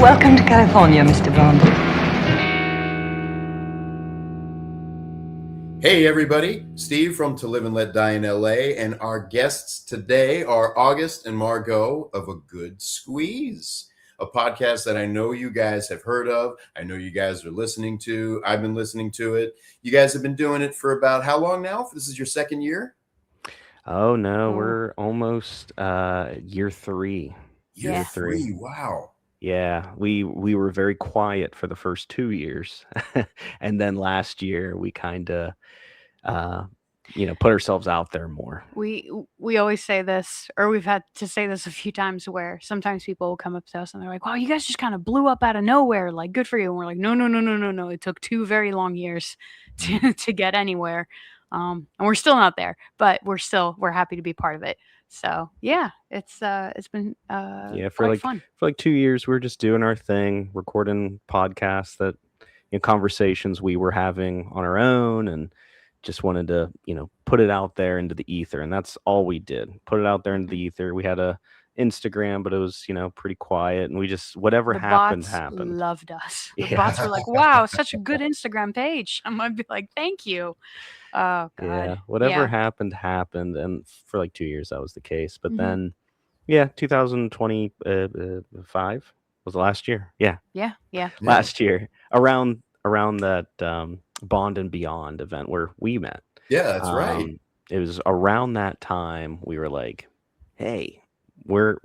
Welcome to California, Mr. Bond. Hey everybody, Steve from To Live and Let Die in LA, and our guests today are August and Margaux of A Good Squeeze, a podcast that I know you guys have heard of. I know you guys are listening to. I've been listening to it. You guys have been doing it for about how long now? This is your second year? Oh no, we're almost year 3. Year three, wow. Yeah, we were very quiet for the first 2 years. And then last year we kind of put ourselves out there more. We always say this, or we've had to say this a few times, where sometimes people will come up to us and they're like, "Wow, you guys just kind of blew up out of nowhere. Like, good for you." And we're like, "No. It took 2 very long years to get anywhere." And we're still not there, but we're happy to be part of it. So yeah, it's been For quite fun. 2 years we were just doing our thing, recording podcasts that conversations we were having on our own, and just wanted to put it out there into the ether, and that's all we did. Put it out there into the ether. We had a Instagram, but it was pretty quiet, and we just whatever The happened bots happened. loved us. The Yeah. bots were like, "Wow, such a good Instagram page." I might be like, "Thank you." Oh God. Yeah, whatever Yeah. happened, and for 2 years that was the case. But Mhm. then 2025 was the last year. Yeah, Yeah. last year around that Bond and Beyond event where we met. Yeah, that's right. It was around that time we were like, "Hey, we're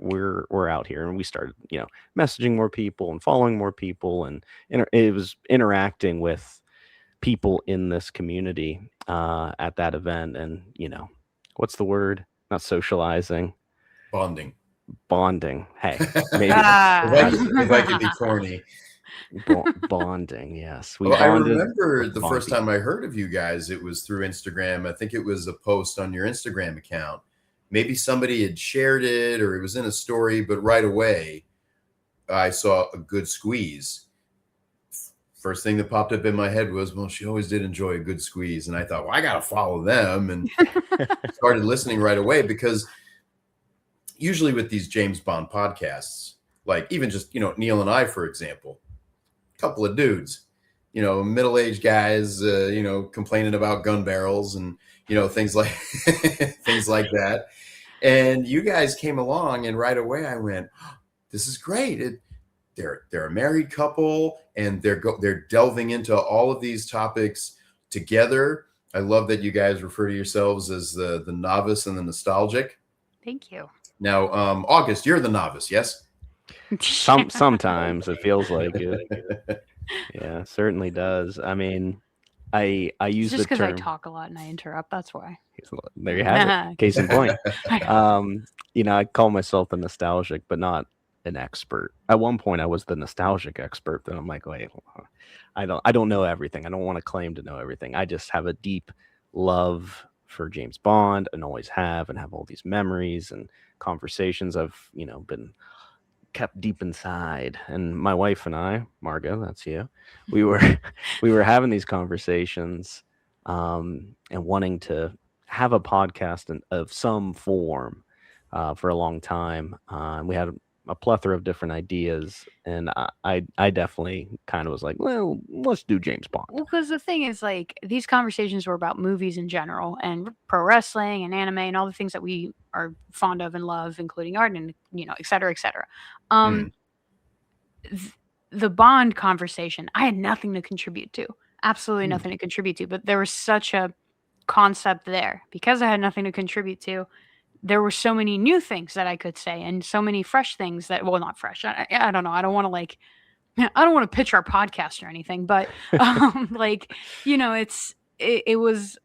out here," and we started messaging more people and following more people, and it was interacting with people in this community at that event, and what's the word? Not socializing, Bonding. Hey, maybe If I could be corny. bonding. Yes, Well, I bonded remember with the first Bondy. time I heard of you guys, it was through Instagram. I think it was a post on your Instagram account. Maybe somebody had shared it or it was in a story, but right away I saw A Good Squeeze. First thing that popped up in my head was, well, she always did enjoy a good squeeze. And I thought, well, I got to follow them, and started listening right away, because usually with these James Bond podcasts, like even just, Neil and I, for example, couple of dudes, middle-aged guys, complaining about gun barrels and, things like things like that. And you guys came along, and right away I went, oh, this is great. They're a married couple, and they're delving into all of these topics together. I love that you guys refer to yourselves as the novice and the nostalgic. Thank you. Now, August, you're the novice, yes? Sometimes it feels like it. Yeah, certainly does. I mean, I use It's just the because I term. talk a lot and I interrupt. That's why. There you have it. Case in point. I call myself the nostalgic, but not an expert. At one point I was the nostalgic expert. Then I'm like, wait, I don't know everything. I don't want to claim to know everything. I just have a deep love for James Bond, and always have, and have all these memories and conversations I've been kept deep inside. And my wife and I, Margaux, that's you, we were having these conversations, and wanting to have a podcast of some form for a long time. We had a plethora of different ideas, and I definitely kind of was like, well, let's do James Bond. Well, because the thing is, like, these conversations were about movies in general, and pro wrestling and anime and all the things that we are fond of and love, including art and et cetera, et cetera. The Bond conversation, I had nothing to contribute to, absolutely nothing to contribute to, but there was such a concept there. Because I had nothing to contribute to, there were so many new things that I could say, and so many fresh things that, well, not fresh. I don't know. I don't want to pitch our podcast or anything, but it was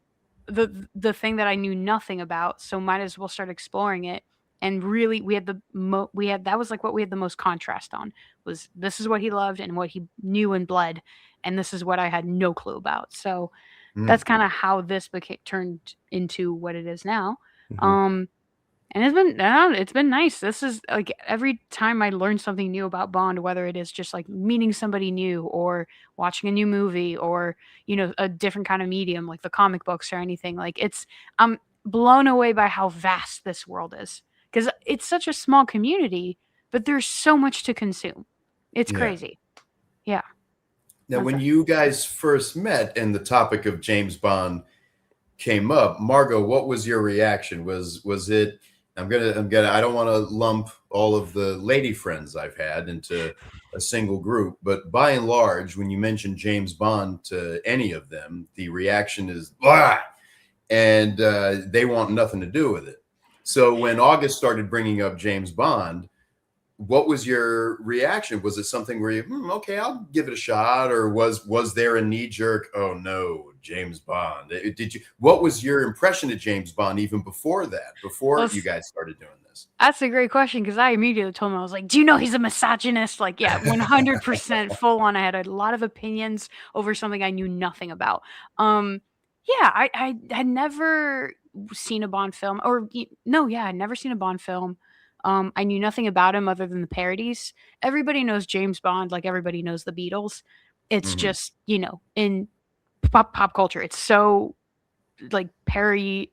the thing that I knew nothing about, so might as well start exploring it. And really, that was like what we had the most contrast on, was this is what he loved and what he knew and bled, and this is what I had no clue about. So that's kind of how this turned into what it is now. And it's been nice. This is like, every time I learn something new about Bond, whether it is just like meeting somebody new, or watching a new movie, or a different kind of medium like the comic books or anything, like, I'm blown away by how vast this world is, because it's such a small community, but there's so much to consume. It's Yeah. crazy. Yeah. Now, That's when it. you guys first met and the topic of James Bond came up, Margaux, what was your reaction? Was it, I don't want to lump all of the lady friends I've had into a single group, but by and large, when you mention James Bond to any of them, the reaction is blah, and they want nothing to do with it. So when August started bringing up James Bond, what was your reaction? Was it something where you, okay, I'll give it a shot, or was there a knee jerk? Oh no, James Bond. What was your impression of James Bond even before that? Before Well, you guys started doing this? That's a great question because I immediately told him, I was like, "Do you know he's a misogynist?" Like, yeah, 100% full on. I had a lot of opinions over something I knew nothing about. Yeah, I had never seen a Bond film, I'd never seen a Bond film. I knew nothing about him other than the parodies. Everybody knows James Bond, like everybody knows the Beatles. It's Mhm. just, in pop culture, it's so like parody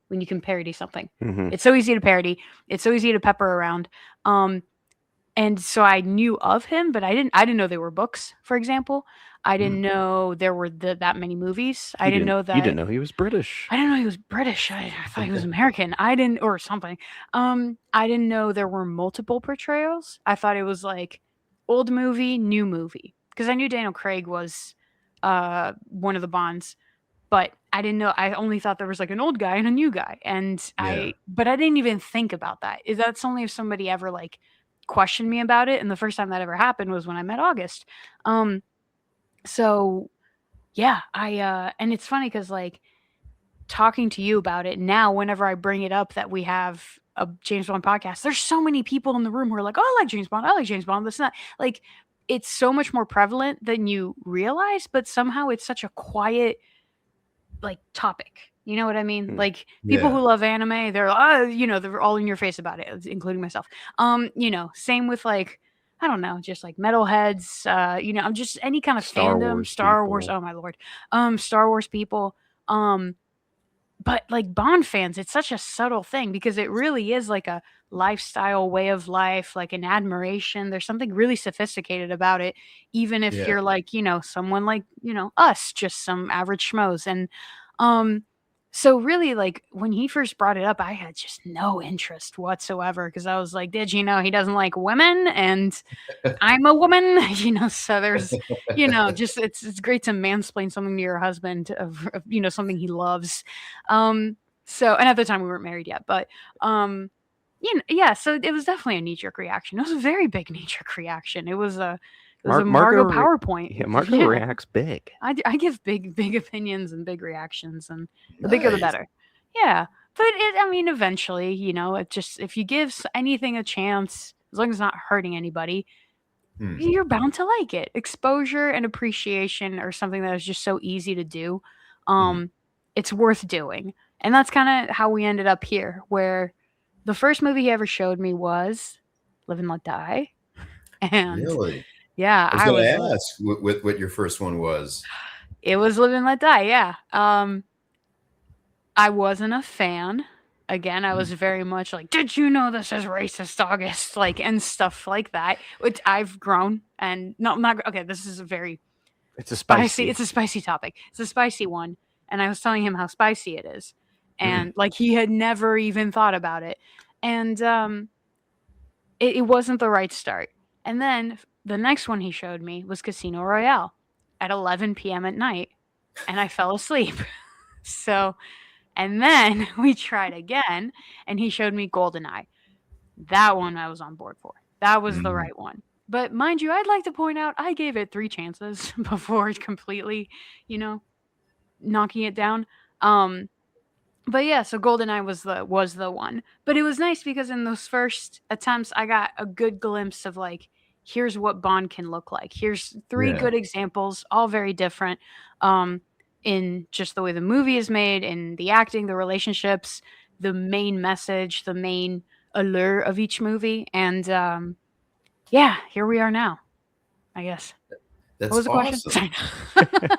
when you can parody something. Mhm. It's so easy to parody. It's so easy to pepper around. And so I knew of him, but I didn't know there were books, for example. I didn't know there were that many movies. I didn't know You that. didn't know he was British. I didn't know he was British. I thought he was American. I didn't, or something. I didn't know there were multiple portrayals. I thought it was like old movie, new movie, because I knew Daniel Craig was one of the Bonds, but I didn't know. I only thought there was like an old guy and a new guy, Yeah. but I didn't even think about that. That's only if somebody ever like questioned me about it, and the first time that ever happened was when I met August. So yeah, and it's funny because like talking to you about it now, whenever I bring it up that we have a James Bond podcast, there's so many people in the room who are like, "Oh, I like James Bond. I like James Bond." This and that. Like, it's so much more prevalent than you realize, but somehow it's such a quiet like topic. You know what I mean? Hmm. Like people Yeah. who love anime, they're they're all in your face about it, including myself. Same with like I don't know, just like metalheads, I'm just any kind of Star fandom, Wars Star Wars, people. oh my lord. Star Wars people. But like Bond fans, it's such a subtle thing because it really is like a lifestyle, way of life, like an admiration. There's something really sophisticated about it, even if Yeah. you're like, someone like, us, just some average schmoes. And um so really like when he first brought it up, I had just no interest whatsoever because I was like, did you know he doesn't like women? And I'm a woman, so there's, just it's great to mansplain something to your husband of something he loves. And at the time we weren't married yet, but yeah, so it was definitely a knee-jerk reaction. It was a very big knee-jerk reaction. It was a Margaux PowerPoint. Yeah, Margaux Yeah. reacts big. I give big opinions and big reactions, and the bigger the Nice. better. Yeah, but eventually, it just if you give anything a chance, as long as it's not hurting anybody, you're bound to like it. Exposure and appreciation are something that is just so easy to do. It's worth doing. And that's kind of how we ended up here, where the first movie he ever showed me was Live and Let Die. And Really? yeah, I was going to ask what your first one was. it was Live and Let Die, yeah. I wasn't a fan. Again, I was very much like, did you know this is racist, August? Like, and stuff like that, which I've grown and not okay. This is It's a spicy. It's a spicy topic. It's a spicy one. And I was telling him how spicy it is. And like, he had never even thought about it. And, it wasn't the right start. And then the next one he showed me was Casino Royale at 11 p.m. at night. And I fell asleep. And then we tried again, and he showed me GoldenEye. That one I was on board for. That was the right one. But mind you, I'd like to point out I gave it 3 chances before completely, knocking it down. But yeah, so GoldenEye was the one. But it was nice because in those first attempts, I got a good glimpse of like, here's what Bond can look like. Here's 3 good examples, all very different. In just the way the movie is made, in the acting, the relationships, the main message, the main allure of each movie. And yeah, here we are now, I guess. That's what was the awesome. Question?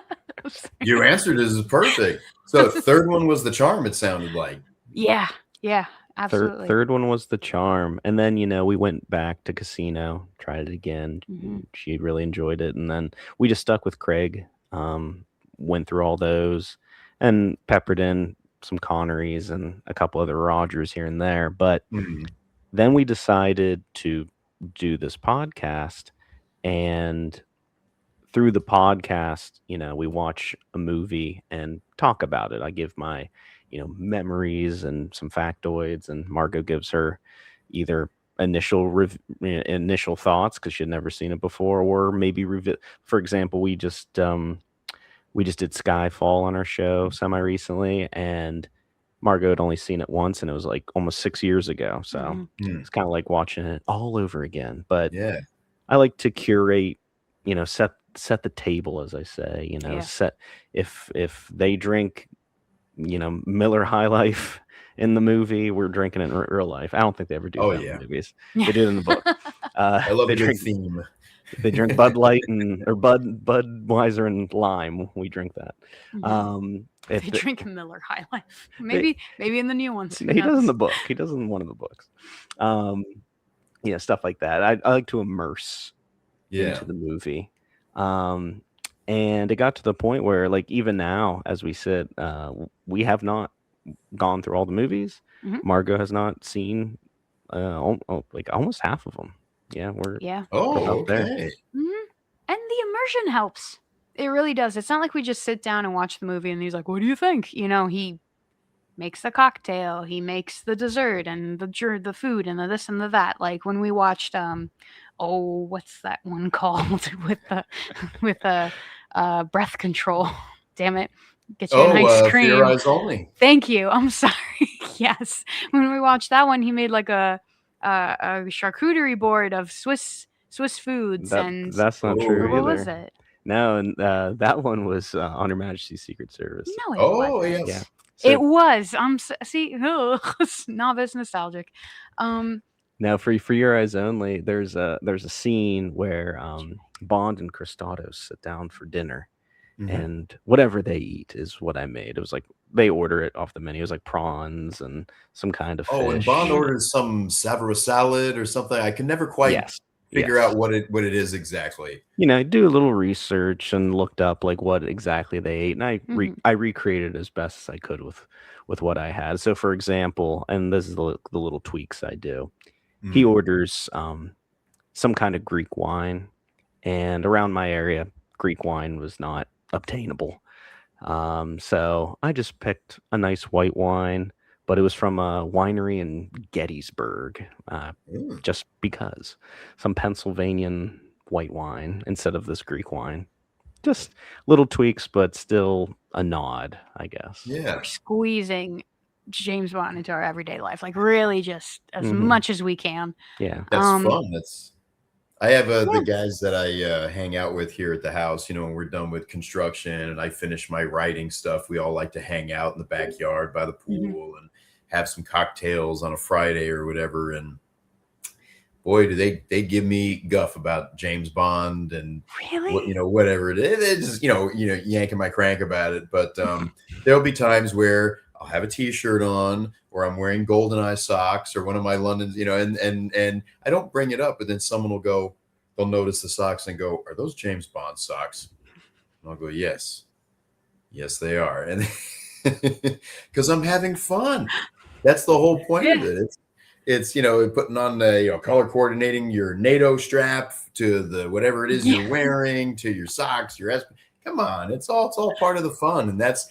You answered this is perfect. So third one was The Charm, it sounded like. Yeah. Absolutely. Third one was The Charm, and then we went back to Casino, tried it again. She really enjoyed it, and then we just stuck with Craig. Went through all those, and peppered in some Connerys and a couple other Rogers here and there. But then we decided to do this podcast, and through the podcast, we watch a movie and talk about it. I give my, memories and some factoids, and Margaux gives her either initial thoughts because she had never seen it before, or maybe for example, we just did Skyfall on our show semi recently, and Margaux had only seen it once, and it was like almost 6 years ago. So it's kind of like watching it all over again. But Yeah. I like to curate, set the table, as I say, set if they drink, Miller High Life in the movie, we're drinking it in real life. I don't think they ever do that in the movies. They do it in the book. I love they the drink theme. They drink Bud Light or Budweiser and lime. We drink that. They drink a Miller High Life. Maybe in the new ones. He does in the book. He does in one of the books. Stuff like that. I like to immerse into the movie. And it got to the point where, like, even now, as we sit, we have not gone through all the movies. Margaux has not seen like almost half of them. Yeah, we're Oh, up there. okay. And the immersion helps. It really does. It's not like we just sit down and watch the movie and he's like, "What do you think?" He makes the cocktail, he makes the dessert and the food and the this and the that. Like when we watched what's that one called with breath control? Damn it. Get you an ice cream. For Your Eyes Only. Thank you. I'm sorry. Yes. When we watched that one, he made like a charcuterie board of Swiss foods, and that's not true what either. was it? No, and that one was on Her Majesty's Secret Service. No, it wasn't. Yes. So, it was. Novice nostalgic. Now, for Your Eyes Only, there's a scene where Bond and Cristados sit down for dinner, and whatever they eat is what I made. It was like they order it off the menu. It was like prawns and some kind of fish. Oh, and Bond orders some Savoy salad or something. I can never quite figure out what it is exactly. Do a little research and looked up like what exactly they ate, and I recreated as best as I could with what I had. So, for example, and this is the little tweaks I do. He orders some kind of Greek wine, and around my area, Greek wine was not obtainable. So I just picked a nice white wine, but it was from a winery in Gettysburg, just because. Some Pennsylvanian white wine instead of this Greek wine. Just little tweaks, but still a nod, I guess. Yeah. We're squeezing James Bond into our everyday life, like really just as much as we can. Yeah. That's fun. I have the guys that I hang out with here at the house, when we're done with construction and I finish my writing stuff, we all like to hang out in the backyard by the pool and have some cocktails on a Friday or whatever. And boy, do they give me guff about James Bond and whatever it is. It's just, yanking my crank about it. But there'll be times where I'll have a T-shirt on, or I'm wearing GoldenEye socks, or one of my Londons, and I don't bring it up, but then someone will go, they'll notice the socks and go, "Are those James Bond socks?" And I'll go, "Yes, they are," and because I'm having fun. That's the whole point of it. It's putting on the color coordinating your NATO strap to the whatever it is you're wearing to your socks, come on, it's all part of the fun, and that's.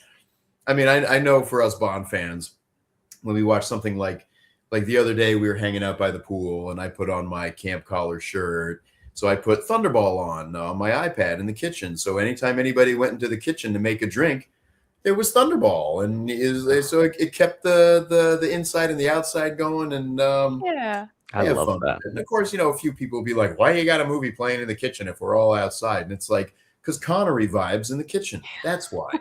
I mean, I know for us Bond fans, when we watch something like the other day, we were hanging out by the pool and I put on my camp collar shirt. So I put Thunderball on my iPad in the kitchen. So anytime anybody went into the kitchen to make a drink, there was Thunderball. And so it kept the inside and the outside going. And I love that. And of course, a few people will be like, "Why you got a movie playing in the kitchen if we're all outside?" And it's like, because Connery vibes in the kitchen. That's why.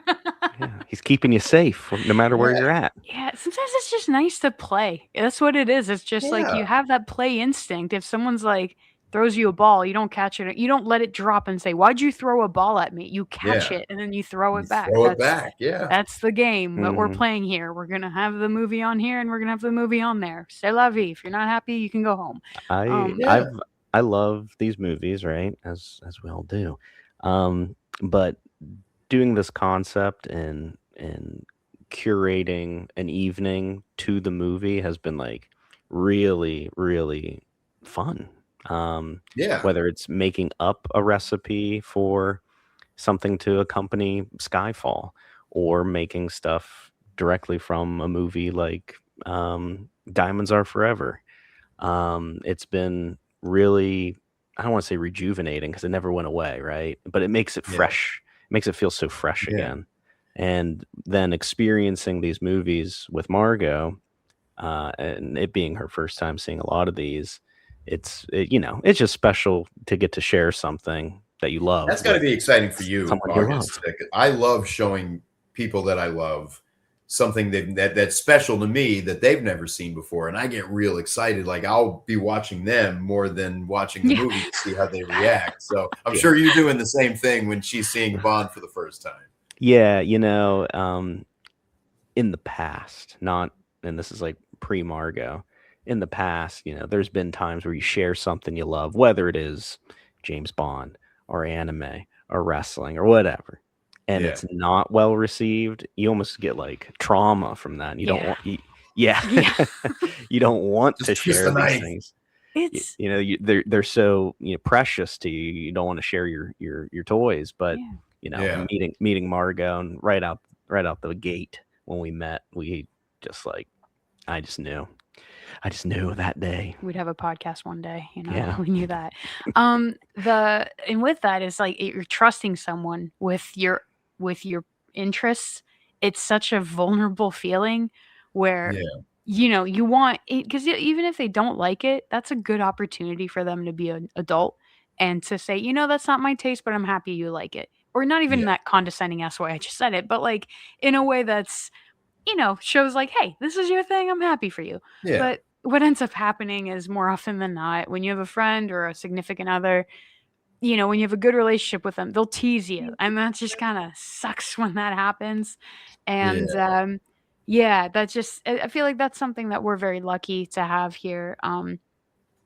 He's keeping you safe no matter where you're at. Yeah, sometimes it's just nice to play. That's what it is. It's just like you have that play instinct. If someone's like throws you a ball, you don't catch it. You don't let it drop and say, "Why'd you throw a ball at me?" You catch it and then you throw it back. Throw it back. Yeah. That's the game that we're playing here. We're gonna have the movie on here, and we're gonna have the movie on there. C'est la vie. If you're not happy, you can go home. I love these movies, right? As we all do. But doing this concept and curating an evening to the movie has been like really, really fun. Whether it's making up a recipe for something to accompany Skyfall, or making stuff directly from a movie like Diamonds Are Forever. It's been really, I don't want to say rejuvenating because it never went away, right? But it makes it fresh. It makes it feel so fresh again. And then experiencing these movies with Margaux, and it being her first time seeing a lot of these, it's just special to get to share something that you love. That's got to be exciting for you, August. I love showing people that I love something that's special to me that they've never seen before, and I get real excited. Like I'll be watching them more than watching the movie to see how they react. So I'm sure you're doing the same thing when she's seeing Bond for the first time. Yeah, in the past, and this is like pre-Margaux, in the past, there's been times where you share something you love, whether it is James Bond or anime or wrestling or whatever, and it's not well received. You almost get like trauma from that. And you don't want, you don't want to share these things. It's they're so precious to you. You don't want to share your toys, but meeting Margaux, and right out the gate when we met, we just like, I just knew that day we'd have a podcast one day. We knew that. And with that is like you're trusting someone with your interests. It's such a vulnerable feeling where you want it, because even if they don't like it, that's a good opportunity for them to be an adult and to say, that's not my taste, but I'm happy you like it. Or not even in that condescending ass way I just said it, but like in a way that's, shows like, hey, this is your thing. I'm happy for you. Yeah. But what ends up happening is more often than not, when you have a friend or a significant other, when you have a good relationship with them, they'll tease you. And that just kind of sucks when that happens. And that just, I feel like that's something that we're very lucky to have here.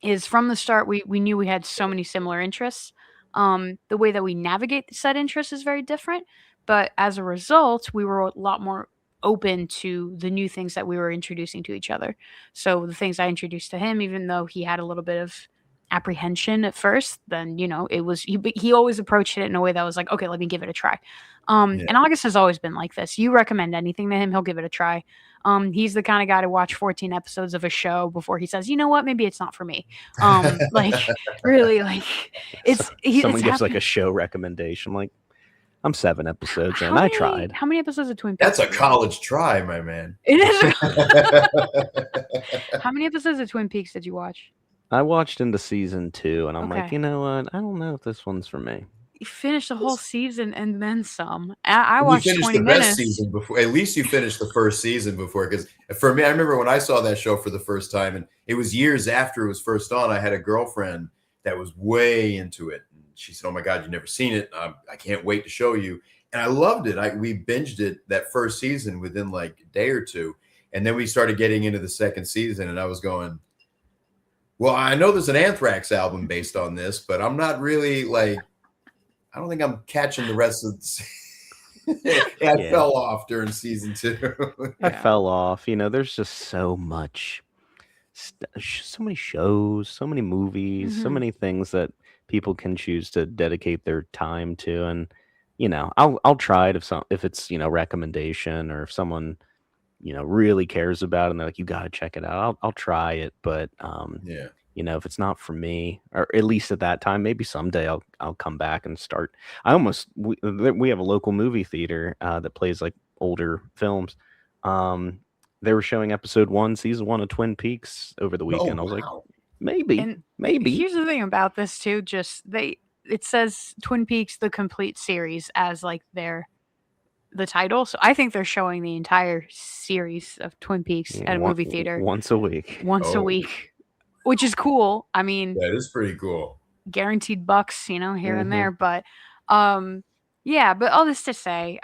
Is from the start, we knew we had so many similar interests. The way that we navigate said interests is very different. But as a result, we were a lot more open to the new things that we were introducing to each other. So the things I introduced to him, even though he had a little bit of apprehension at first, then it was he always approached it in a way that was like, okay, let me give it a try. And August has always been like this. You recommend anything to him, he'll give it a try. He's the kind of guy to watch 14 episodes of a show before he says, you know what, maybe it's not for me. Like really, like someone gives like a show recommendation, like, I'm 7 episodes in. I tried. How many episodes of Twin Peaks? That's a college try, my man. It is. How many episodes of Twin Peaks did you watch? I watched into season 2, and I'm like, you know what? I don't know if this one's for me. You finished the whole season and then some. I watched 20 minutes. Best season before. At least you finished the first season before. Because for me, I remember when I saw that show for the first time, and it was years after it was first on. I had a girlfriend that was way into it. She said, "Oh my God, you've never seen it. I can't wait to show you." And I loved it. We binged it that first season within like a day or two. And then we started getting into the second season, and I was going, well, I know there's an Anthrax album based on this, but I'm not really like, I don't think I'm catching the rest of the I fell off during season 2. I fell off. There's just so much, so many shows, so many movies, so many things that people can choose to dedicate their time to. And, I'll try it if it's, recommendation, or if someone, really cares about it and they're like, you got to check it out. I'll try it. But, if it's not for me, or at least at that time, maybe someday I'll come back and start. We have a local movie theater that plays like older films. They were showing episode 1, season 1 of Twin Peaks over the weekend. I was like, maybe. Here's the thing about this too. It says Twin Peaks, the complete series, as like the title. So I think they're showing the entire series of Twin Peaks at a movie theater once a week. A week, which is cool. I mean, that is pretty cool. guaranteed bucks, here and there. But yeah, but all this to say,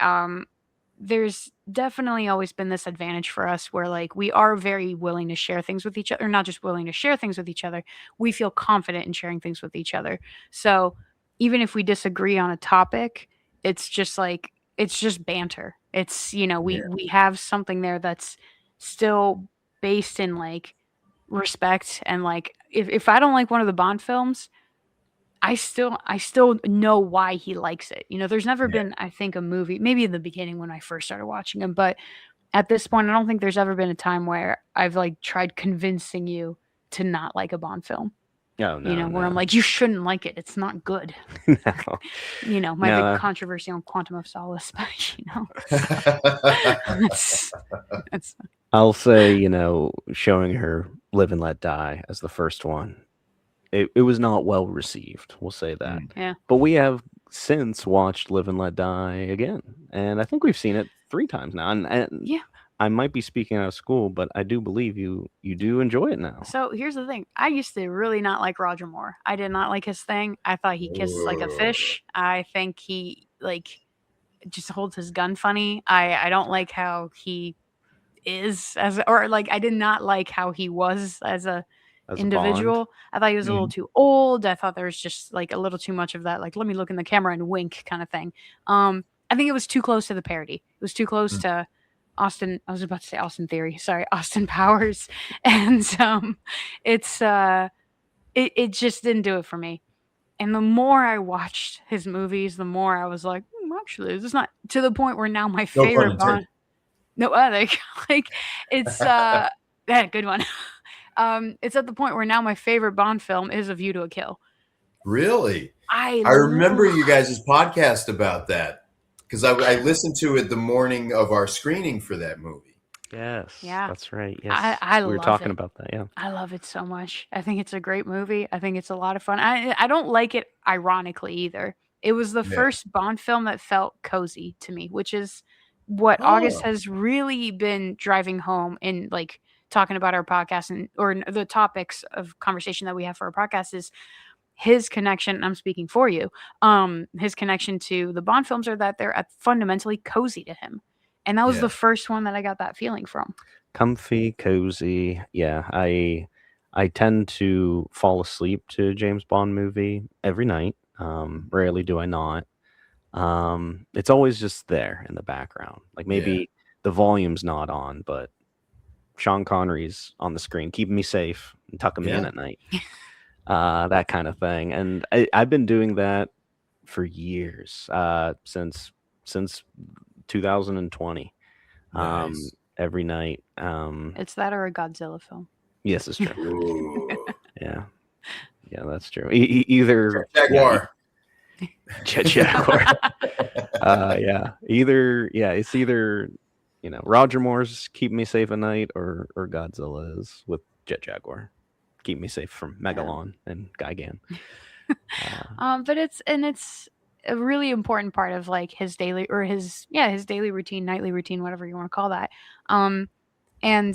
there's definitely always been this advantage for us where like we are very willing to share things with each other, not just willing to share things with each other. We feel confident in sharing things with each other. So even if we disagree on a topic, it's just banter. It's, we have something there that's still based in like respect. And like, if I don't like one of the Bond films, I still know why he likes it. There's never been, I think, a movie, maybe in the beginning when I first started watching him, but at this point, I don't think there's ever been a time where I've like tried convincing you to not like a Bond film. Oh, no, where I'm like, you shouldn't like it. It's not good. No. My big controversy on Quantum of Solace, but it's I'll say, showing her Live and Let Die as the first one, it was not well received. We'll say that. Yeah. But we have since watched Live and Let Die again, and I think we've seen it 3 times now. And yeah, I might be speaking out of school, but I do believe you do enjoy it now. So here's the thing. I used to really not like Roger Moore. I did not like his thing. I thought he kissed like a fish. I think he like just holds his gun funny. I don't like how he is I did not like how he was as individual. I thought he was a little too old. I thought there was just like a little too much of that, like, let me look in the camera and wink kind of thing. I think it was too close to the parody. It was too close to Austin. I was about to say Austin Theory. Sorry, Austin Powers. And it just didn't do it for me. And the more I watched his movies, the more I was like, actually, this is not, to the point where now my favorite Bond. No, like it's yeah, good one. It's at the point where now my favorite Bond film is A View to a Kill. Really? I remember you guys' podcast about that because I listened to it the morning of our screening for that movie. Yes, yeah, that's right. Yes, we were talking about that. Yeah, I love it so much. I think it's a great movie. I think it's a lot of fun. I don't like it ironically either. It was the first Bond film that felt cozy to me, which is what August has really been driving home in like talking about our podcast or the topics of conversation that we have for our podcast is his connection. I'm speaking for you. His connection to the Bond films are that they're fundamentally cozy to him. And that was the first one that I got that feeling from. Comfy, cozy. Yeah. I tend to fall asleep to a James Bond movie every night. Rarely do I not. It's always just there in the background. Like maybe the volume's not on, but Sean Connery's on the screen, keeping me safe and tucking me in at night. That kind of thing. And I've been doing that for years, since 2020. Nice. Every night. It's that or a Godzilla film. Yes, it's true. Yeah, that's true. Either Jaguar. Jaguar. It's either Roger Moore's Keep Me Safe at Night or Godzilla is with Jet Jaguar. Keep me safe from Megalon and Gigan. But it's a really important part of like his daily routine, nightly routine, whatever you want to call that. And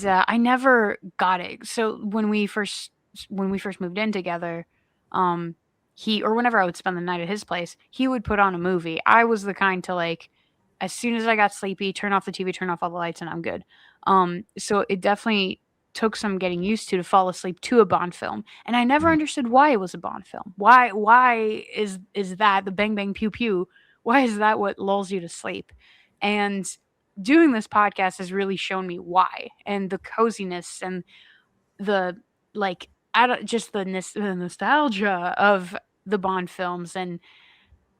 I never got it. So when we first moved in together, whenever I would spend the night at his place, he would put on a movie. I was the kind to like, as soon as I got sleepy, turn off the TV, turn off all the lights, and I'm good. So it definitely took some getting used to fall asleep to a Bond film. And I never understood why it was a Bond film. Why is that the bang bang pew pew? Why is that what lulls you to sleep? And doing this podcast has really shown me why, and the coziness and the like, the nostalgia of the Bond films. And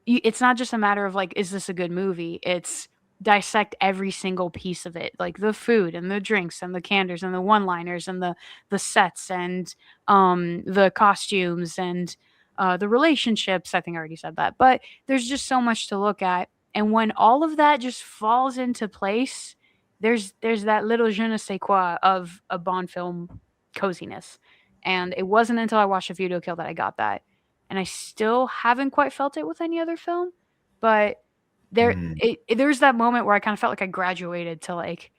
it's not just a matter of like, is this a good movie? It's dissect every single piece of it, like the food and the drinks and the candors and the one-liners and the sets and the costumes and the relationships. I think I already said that, but there's just so much to look at. And when all of that just falls into place, there's that little je ne sais quoi of a Bond film coziness. And it wasn't until I watched A View to a Kill that I got that. And I still haven't quite felt it with any other film, but there's that moment where I kind of felt like I graduated to like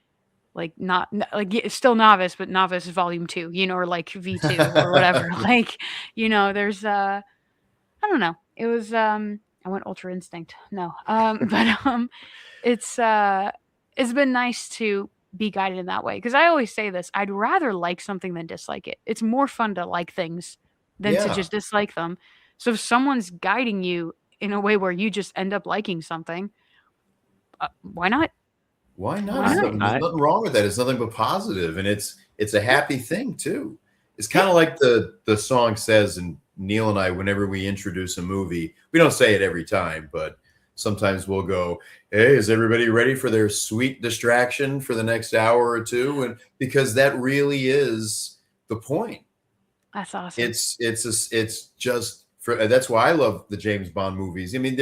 not like still novice, but novice volume 2, or like V2 or whatever. Like, there's I don't know. It was I went Ultra Instinct. No. But it's been nice to be guided in that way, because I always say this, I'd rather like something than dislike it. It's more fun to like things than to Yeah. just dislike them. So if someone's guiding you in a way where you just end up liking something, why not? Why not? Why not? There's nothing wrong with that. It's nothing but positive, and it's a happy thing too. It's kind of like the song says, and Neil and I, whenever we introduce a movie, we don't say it every time, but sometimes we'll go, "Hey, is everybody ready for their sweet distraction for the next hour or two?" And because that really is the point. That's awesome. It's just for that's why I love the James Bond movies. I mean,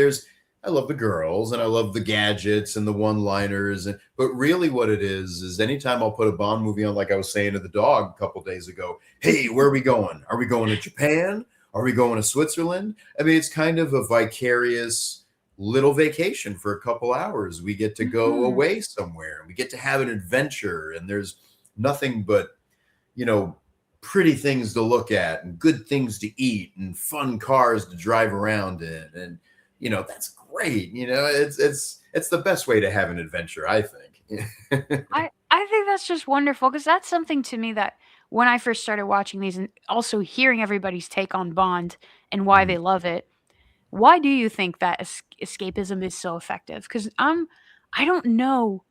I love the girls and I love the gadgets and the one-liners, but really what it is anytime I'll put a Bond movie on, like I was saying to the dog a couple days ago, hey, where are we going? Are we going to Japan? Are we going to Switzerland? I mean, it's kind of a vicarious little vacation for a couple hours. We get to go away somewhere and we get to have an adventure, and there's nothing but, pretty things to look at and good things to eat and fun cars to drive around in. And, that's great. It's the best way to have an adventure, I think. I think that's just wonderful, because that's something to me that when I first started watching these, and also hearing everybody's take on Bond and why they love it, why do you think that escapism is so effective? Because I don't know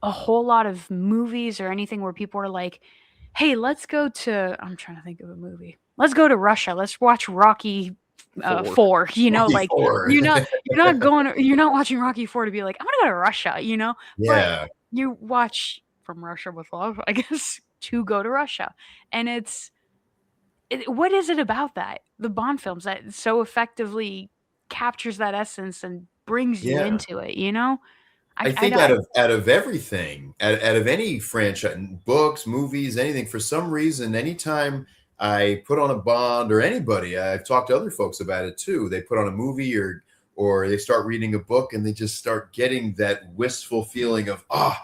a whole lot of movies or anything where people are like, hey, let's go to, I'm trying to think of a movie. Let's go to Russia. Let's watch Rocky 4, Rocky like 4. you're not watching Rocky 4 to be like, I'm gonna go to Russia, Yeah. But you watch From Russia with Love, I guess, to go to Russia. And what is it about that, the Bond films, that so effectively captures that essence and brings you Yeah. into it, I think out of everything, out of any franchise, books, movies, anything, for some reason, anytime I put on a Bond, or anybody, I've talked to other folks about it too. They put on a movie or they start reading a book and they just start getting that wistful feeling of, I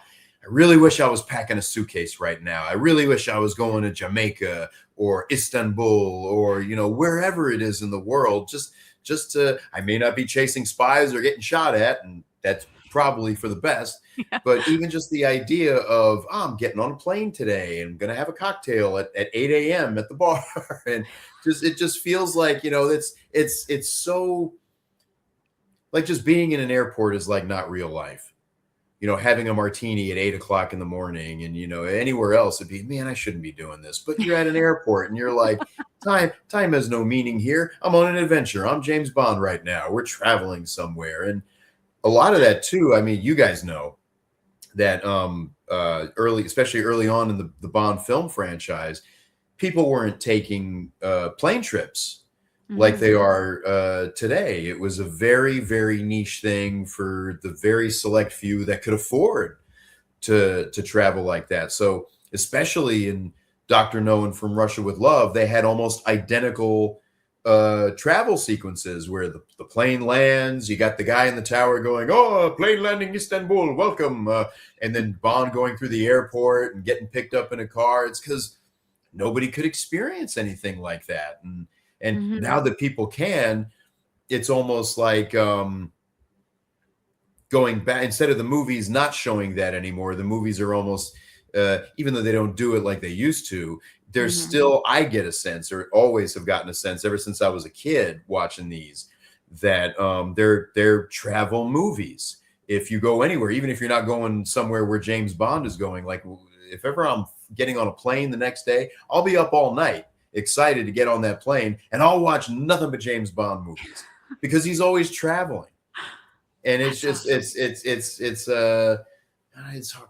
really wish I was packing a suitcase right now. I really wish I was going to Jamaica or Istanbul or, wherever it is in the world, just to, I may not be chasing spies or getting shot at, and that's probably for the best. Yeah. But even just the idea of, I'm getting on a plane today and I'm going to have a cocktail at 8 a.m. at the bar. And it just feels like, it's so, like, just being in an airport is like not real life. Having a martini at 8 o'clock in the morning, and, anywhere else it'd be, man, I shouldn't be doing this. But you're at an airport and you're like, time has no meaning here. I'm on an adventure. I'm James Bond right now. We're traveling somewhere. And a lot of that too, I mean, you guys know that especially early on in the Bond film franchise, people weren't taking plane trips like they are today. It was a very, very niche thing for the very select few that could afford to travel like that. So especially in Dr. No and From Russia with Love, they had almost identical travel sequences where the plane lands, you got the guy in the tower going, plane landing Istanbul, welcome, and then Bond going through the airport and getting picked up in a car. It's because nobody could experience anything like that, and now that people can, it's almost like going back, instead of the movies not showing that anymore, the movies are almost even though they don't do it like they used to, there's still, I get a sense, or always have gotten a sense ever since I was a kid watching these, that they're travel movies. If you go anywhere, even if you're not going somewhere where James Bond is going, like if ever I'm getting on a plane the next day, I'll be up all night excited to get on that plane, and I'll watch nothing but James Bond movies because he's always traveling. And it's just, it's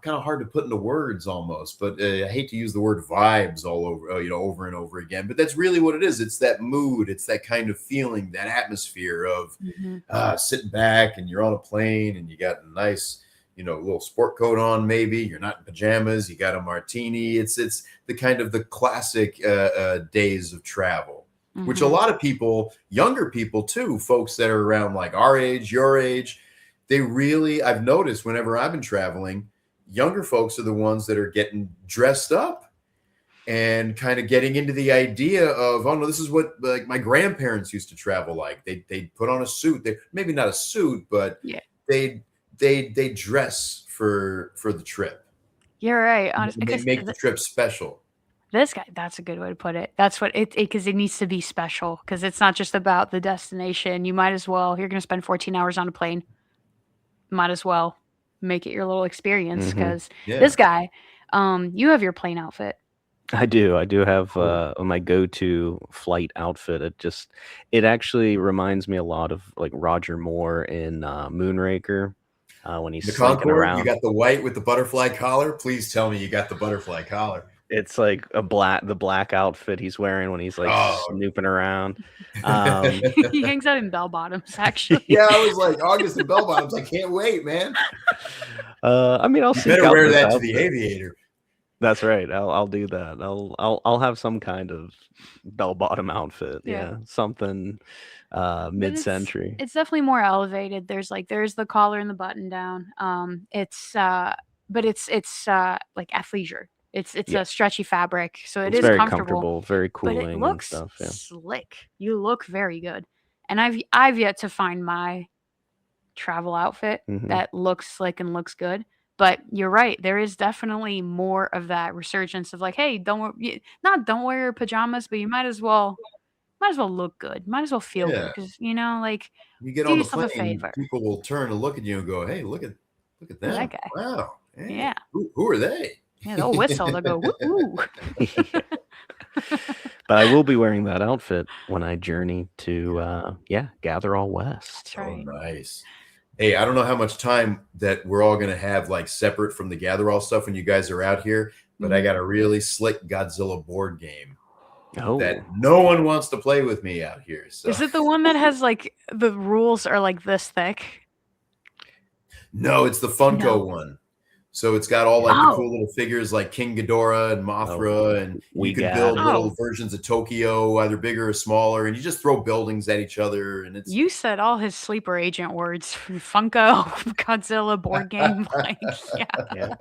kind of hard to put into words almost, but I hate to use the word vibes all over, over and over again, but that's really what it is. It's that mood. It's that kind of feeling, that atmosphere of sitting back and you're on a plane and you got a nice, little sport coat on, maybe you're not in pajamas, you got a martini. It's the kind of the classic days of travel, which a lot of people, younger people too, folks that are around like our age, your age, they really, I've noticed whenever I've been traveling, younger folks are the ones that are getting dressed up. and kind of getting into the idea of, oh no, this is what like my grandparents used to travel like. They put on a suit. They maybe not a suit, but they dress for the trip. You're right. And they make the trip special. This guy, that's a good way to put it. That's what because it needs to be special, because it's not just about the destination. You might as well, you're going to spend 14 hours on a plane. Might as well make it your little experience, because this guy, you have your plane outfit. I do have my go-to flight outfit. It actually reminds me a lot of like Roger Moore in Moonraker. When he's the Concorde around. You got the white with the butterfly collar. Please tell me you got the butterfly collar. It's like the black outfit he's wearing when he's like snooping around. He hangs out in bell bottoms, actually. Yeah, I was like, August in bell bottoms. I can't wait, man. I mean, I'll better wear that to the Aviator. That's right. I'll do that. I'll have some kind of bell bottom outfit. Yeah, something mid-century. It's definitely more elevated. There's the collar and the button down. It's like athleisure. It's a stretchy fabric, so it's very comfortable, very cooling, but it looks and stuff. Yeah. Slick. You look very good, and I've yet to find my travel outfit that looks slick and looks good. But you're right. There is definitely more of that resurgence of like, hey, don't wear your pajamas, but you might as well look good. Might as well feel good, because like you get on the plane, people will turn and look at you and go, hey, look at them. That guy. Wow. Hey, yeah. Who are they? Yeah, they'll whistle. They'll go, woo. But I will be wearing that outfit when I journey to Gatherall West. That's right. Oh, nice. Hey, I don't know how much time that we're all going to have like separate from the Gatherall stuff when you guys are out here, but I got a really slick Godzilla board game that no one wants to play with me out here. So. Is it the one that has like the rules are like this thick? No, it's the Funko one. So it's got all like the cool little figures like King Ghidorah and Mothra, and you can build little versions of Tokyo, either bigger or smaller, and you just throw buildings at each other. And it's you said all his sleeper agent words: Funko, Godzilla board game. Like, yeah.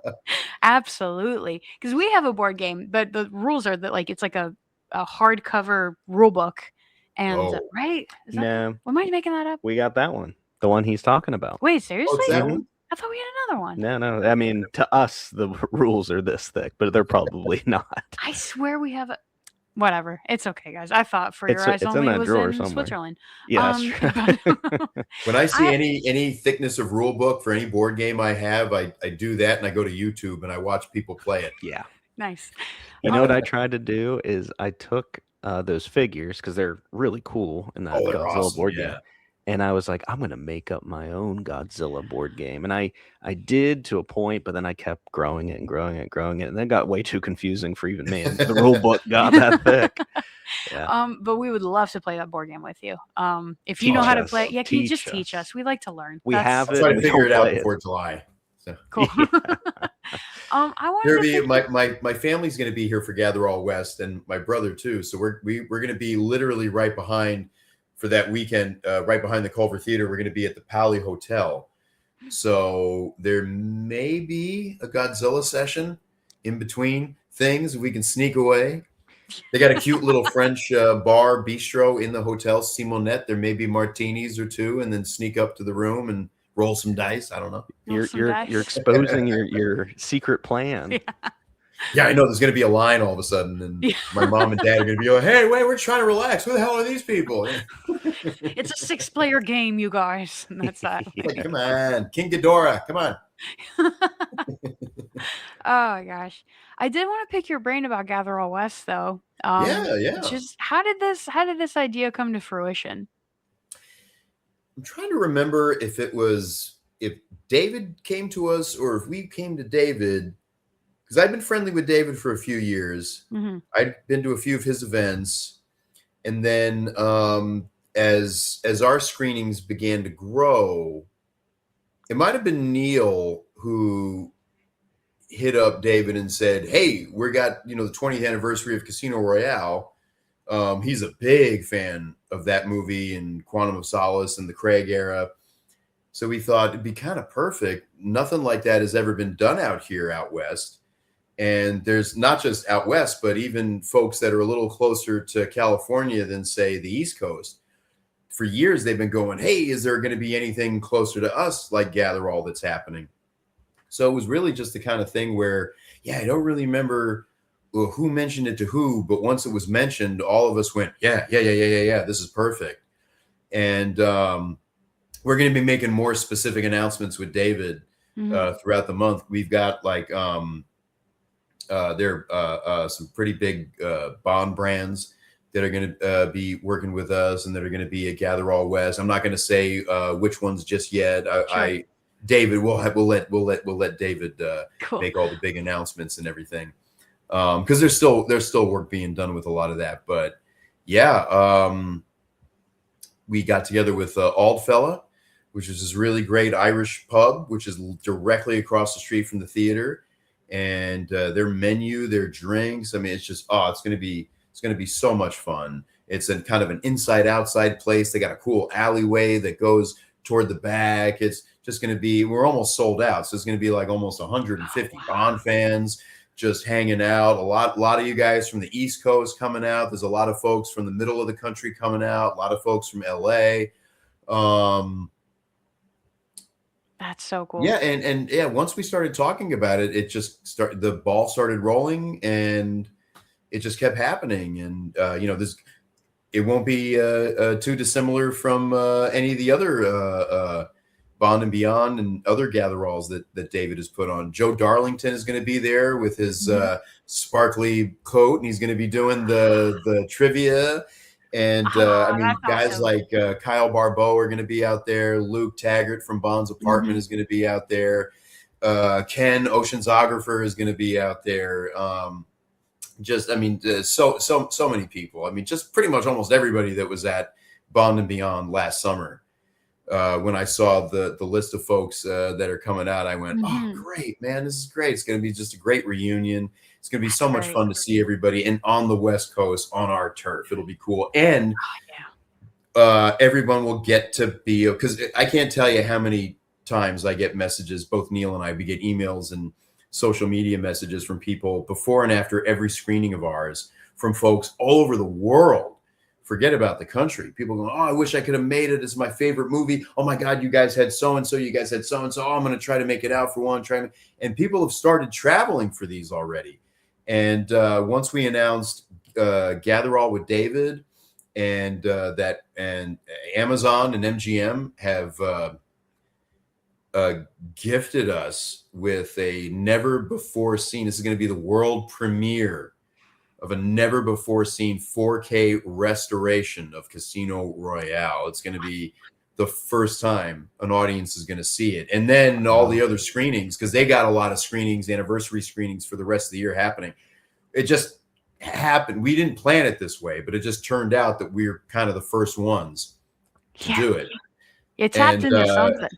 Absolutely. Because we have a board game, but the rules are that like it's like a hardcover rule book, and right? No, am I making that up? We got that one, the one he's talking about. Wait, seriously? What's that one? I thought we had another one. No. I mean, to us, the rules are this thick, but they're probably not. I swear we have whatever. It's okay, guys. I thought For Your Eyes Only was in Switzerland. Yeah, that's true. When I see any thickness of rule book for any board game I have, I do that, and I go to YouTube and I watch people play it. Yeah. Nice. You know what I tried to do is I took those figures, because they're really cool in that Godzilla board game. And I was like, I'm going to make up my own Godzilla board game. And I did to a point, but then I kept growing it. And then it got way too confusing for even me. And the rule book got that thick. Yeah. But we would love to play that board game with you. If you know how to play, can you just teach us? We like to learn. Have it. I'll try to figure it out before July. So. Cool. I wanted my family's going to be here for Gatherall West, and my brother too. So we're going to be literally right behind. For that weekend, right behind the Culver Theater, we're going to be at the Pali Hotel. So there may be a Godzilla session in between things. We can sneak away. They got a cute little French bar bistro in the hotel, Simonette. There may be martinis or two, and then sneak up to the room and roll some dice. I don't know. You're exposing your secret plan. Yeah, I know. There's going to be a line all of a sudden, and my mom and dad are going to be like, hey, wait, we're trying to relax. Who the hell are these people? It's a 6-player game, you guys. And that's that. Like, come on. King Ghidorah. Come on. Oh, gosh. I did want to pick your brain about Gatherall West, though. Yeah. Just how did this idea come to fruition? I'm trying to remember if David came to us or if we came to David. Because I've been friendly with David for a few years. I'd been to a few of his events. And then as our screenings began to grow, it might have been Neil who hit up David and said, hey, we got, the 20th anniversary of Casino Royale. He's a big fan of that movie and Quantum of Solace and the Craig era. So we thought it'd be kind of perfect. Nothing like that has ever been done out here out west. And there's not just out west, but even folks that are a little closer to California than, say, the East Coast. For years, they've been going, hey, is there going to be anything closer to us like Gatherall that's happening? So it was really just the kind of thing where, yeah, I don't really remember who mentioned it to who, but once it was mentioned, all of us went, yeah, this is perfect. And we're going to be making more specific announcements with David throughout the month. We've got like there are some pretty big bond brands that are going to be working with us and that are going to be at Gatherall West. I'm not going to say which ones just yet. David, we'll let David make all the big announcements and everything, because there's still work being done with a lot of that. But yeah, we got together with Oldfella, which is this really great Irish pub, which is directly across the street from the theater, and their menu, their drinks. I mean, it's just it's going to be so much fun. It's a kind of an inside outside place. They got a cool alleyway that goes toward the back. It's just going to be, we're almost sold out. So it's going to be like almost 150 Bond fans just hanging out. A lot of you guys from the East Coast coming out. There's a lot of folks from the middle of the country coming out. A lot of folks from LA. That's so cool. Yeah, and yeah, once we started talking about it, the ball started rolling, and it just kept happening. And it won't be too dissimilar from any of the other Bond and Beyond and other Gatheralls that David has put on. Joe Darlington is going to be there with his sparkly coat, and he's going to be doing the trivia. And guys awesome. Like Kyle Barbeau are going to be out there. Luke Taggart from Bond's Apartment is going to be out there. Ken Oceanographer is going to be out there. So many people. I mean, just pretty much almost everybody that was at Bond and Beyond last summer. When I saw the list of folks that are coming out, I went, oh, great, man, this is great. It's going to be just a great reunion. It's going to be so much fun to see everybody, and on the West Coast on our turf. It'll be cool. And everyone will get to be, because I can't tell you how many times I get messages, both Neil and I, we get emails and social media messages from people before and after every screening of ours, from folks all over the world. Forget about the country. People going, oh, I wish I could have made it. It's my favorite movie. Oh my God, you guys had so-and-so. You guys had so-and-so. Oh, I'm going to try to make it out for one. And people have started traveling for these already. And once we announced Gatherall with David, and Amazon and MGM have gifted us with a never before seen. This is going to be the world premiere of a never before seen 4K restoration of Casino Royale. It's going to be the first time an audience is going to see it. And then all the other screenings, because they got a lot of screenings, anniversary screenings for the rest of the year happening. It just happened. We didn't plan it this way, but it just turned out that we're kind of the first ones to do it. It's tapped into something.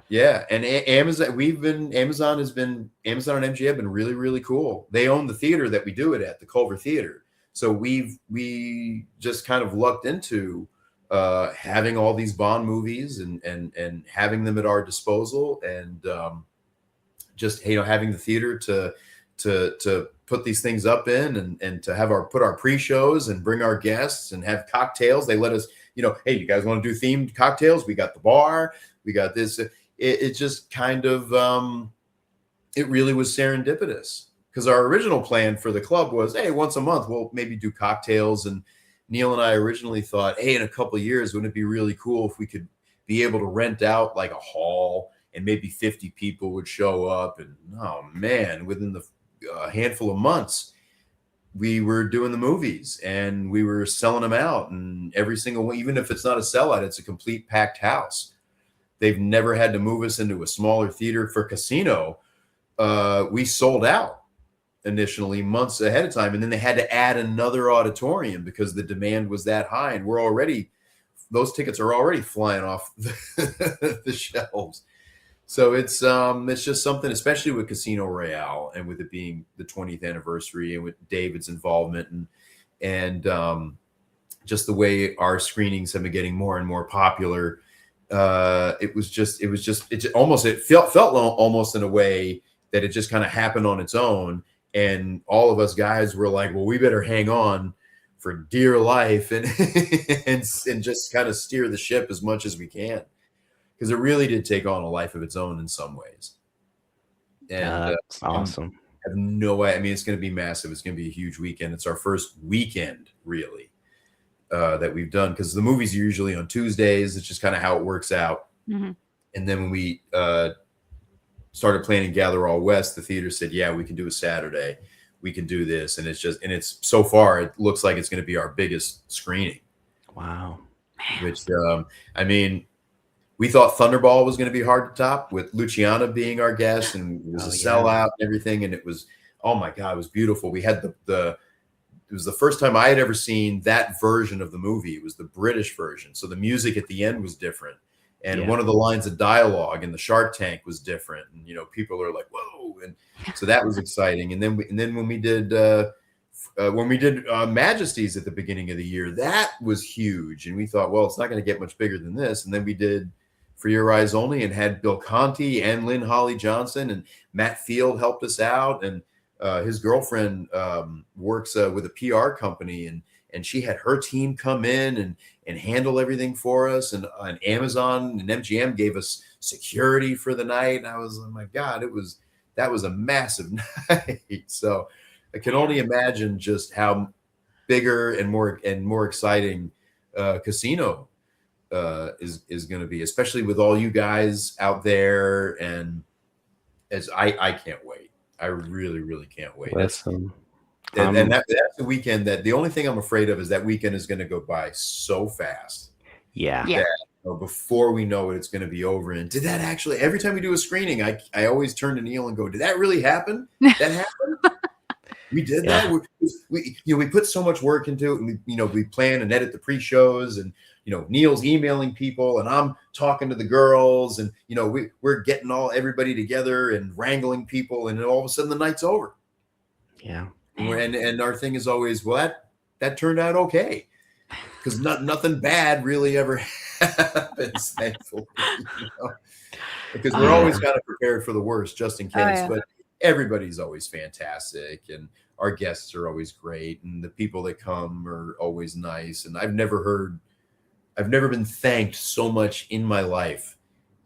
Yeah, and Amazon and MGM have been really, really cool. They own the theater that we do it at, the Culver Theater. So we just kind of lucked into having all these Bond movies and having them at our disposal, and just having the theater to put these things up in, and to have put our pre-shows and bring our guests and have cocktails. They let us, hey, you guys want to do themed cocktails? We got the bar, we got this. It just kind of, it really was serendipitous, because our original plan for the club was, hey, once a month, we'll maybe do cocktails. And Neil and I originally thought, hey, in a couple of years, wouldn't it be really cool if we could be able to rent out like a hall and maybe 50 people would show up? And oh man, within the handful of months, we were doing the movies and we were selling them out. And every single one, even if it's not a sellout, it's a complete packed house. They've never had to move us into a smaller theater for Casino. We sold out initially months ahead of time, and then they had to add another auditorium because the demand was that high. And those tickets are already flying off the shelves. So it's just something, especially with Casino Royale and with it being the 20th anniversary and with David's involvement and just the way our screenings have been getting more and more popular. It felt almost in a way that it just kind of happened on its own. And all of us guys were like, well, we better hang on for dear life and and just kind of steer the ship as much as we can, because it really did take on a life of its own in some ways. And that's awesome. I have no way. I mean, it's going to be massive. It's going to be a huge weekend. It's our first weekend, really, that we've done, because the movies are usually on Tuesdays. It's just kind of how it works out. Mm-hmm. And then when we started playing in Gatherall West, the theater said, yeah, we can do a Saturday. We can do this. And it's so far, it looks like it's going to be our biggest screening. Wow. Which, I mean, we thought Thunderball was going to be hard to top, with Luciana being our guest, and it was a sellout and everything. And it was, oh my God, it was beautiful. We had it was the first time I had ever seen that version of the movie. It was the British version. So the music at the end was different. And one of the lines of dialogue in the Shark Tank was different. And, you know, people are like, whoa. And so that was exciting. And then when we did Majesties at the beginning of the year, that was huge. And we thought, well, it's not going to get much bigger than this. And then we did For Your Eyes Only, and had Bill Conti and Lynn Holly Johnson, and Matt Field helped us out. And his girlfriend works with a PR company, and she had her team come in and handle everything for us. And Amazon and MGM gave us security for the night. And I was, oh my God, that was a massive night. So I can only imagine just how bigger and more exciting Casino is going to be, especially with all you guys out there. And as I can't wait. I really, really can't wait. Listen, and that's the weekend that the only thing I'm afraid of is that weekend is going to go by so fast. Yeah. That, you know, before we know it, it's going to be over. And did that actually, every time we do a screening, I always turn to Neil and go, did that really happen? That happened? We did that. We put so much work into it, and we plan and edit the pre-shows, and Neil's emailing people, and I'm talking to the girls, and we're getting everybody together and wrangling people, and then all of a sudden the night's over. Yeah. And our thing is always, well, that turned out okay, because nothing bad really ever happens, thankfully. Because we're always kind of prepared for the worst, just in case. But everybody's always fantastic, and our guests are always great, and the people that come are always nice. And I've never been thanked so much in my life.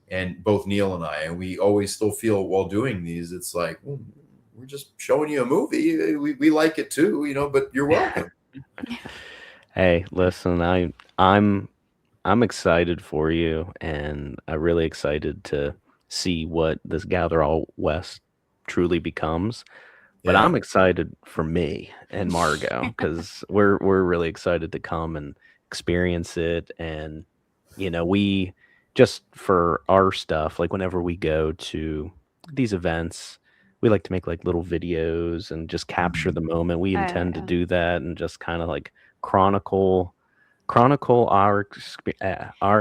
And both Neil and I, and we always still feel while doing these, it's like, well, we're just showing you a movie. We like it too, but you're welcome. Hey, listen, I'm excited for you, and I'm really excited to see what this Gatherall West truly becomes. But I'm excited for me and Margaux, because we're really excited to come and experience it. And we just, for our stuff, like whenever we go to these events, we like to make like little videos and just capture the moment. We intend to do that and just kind of like chronicle our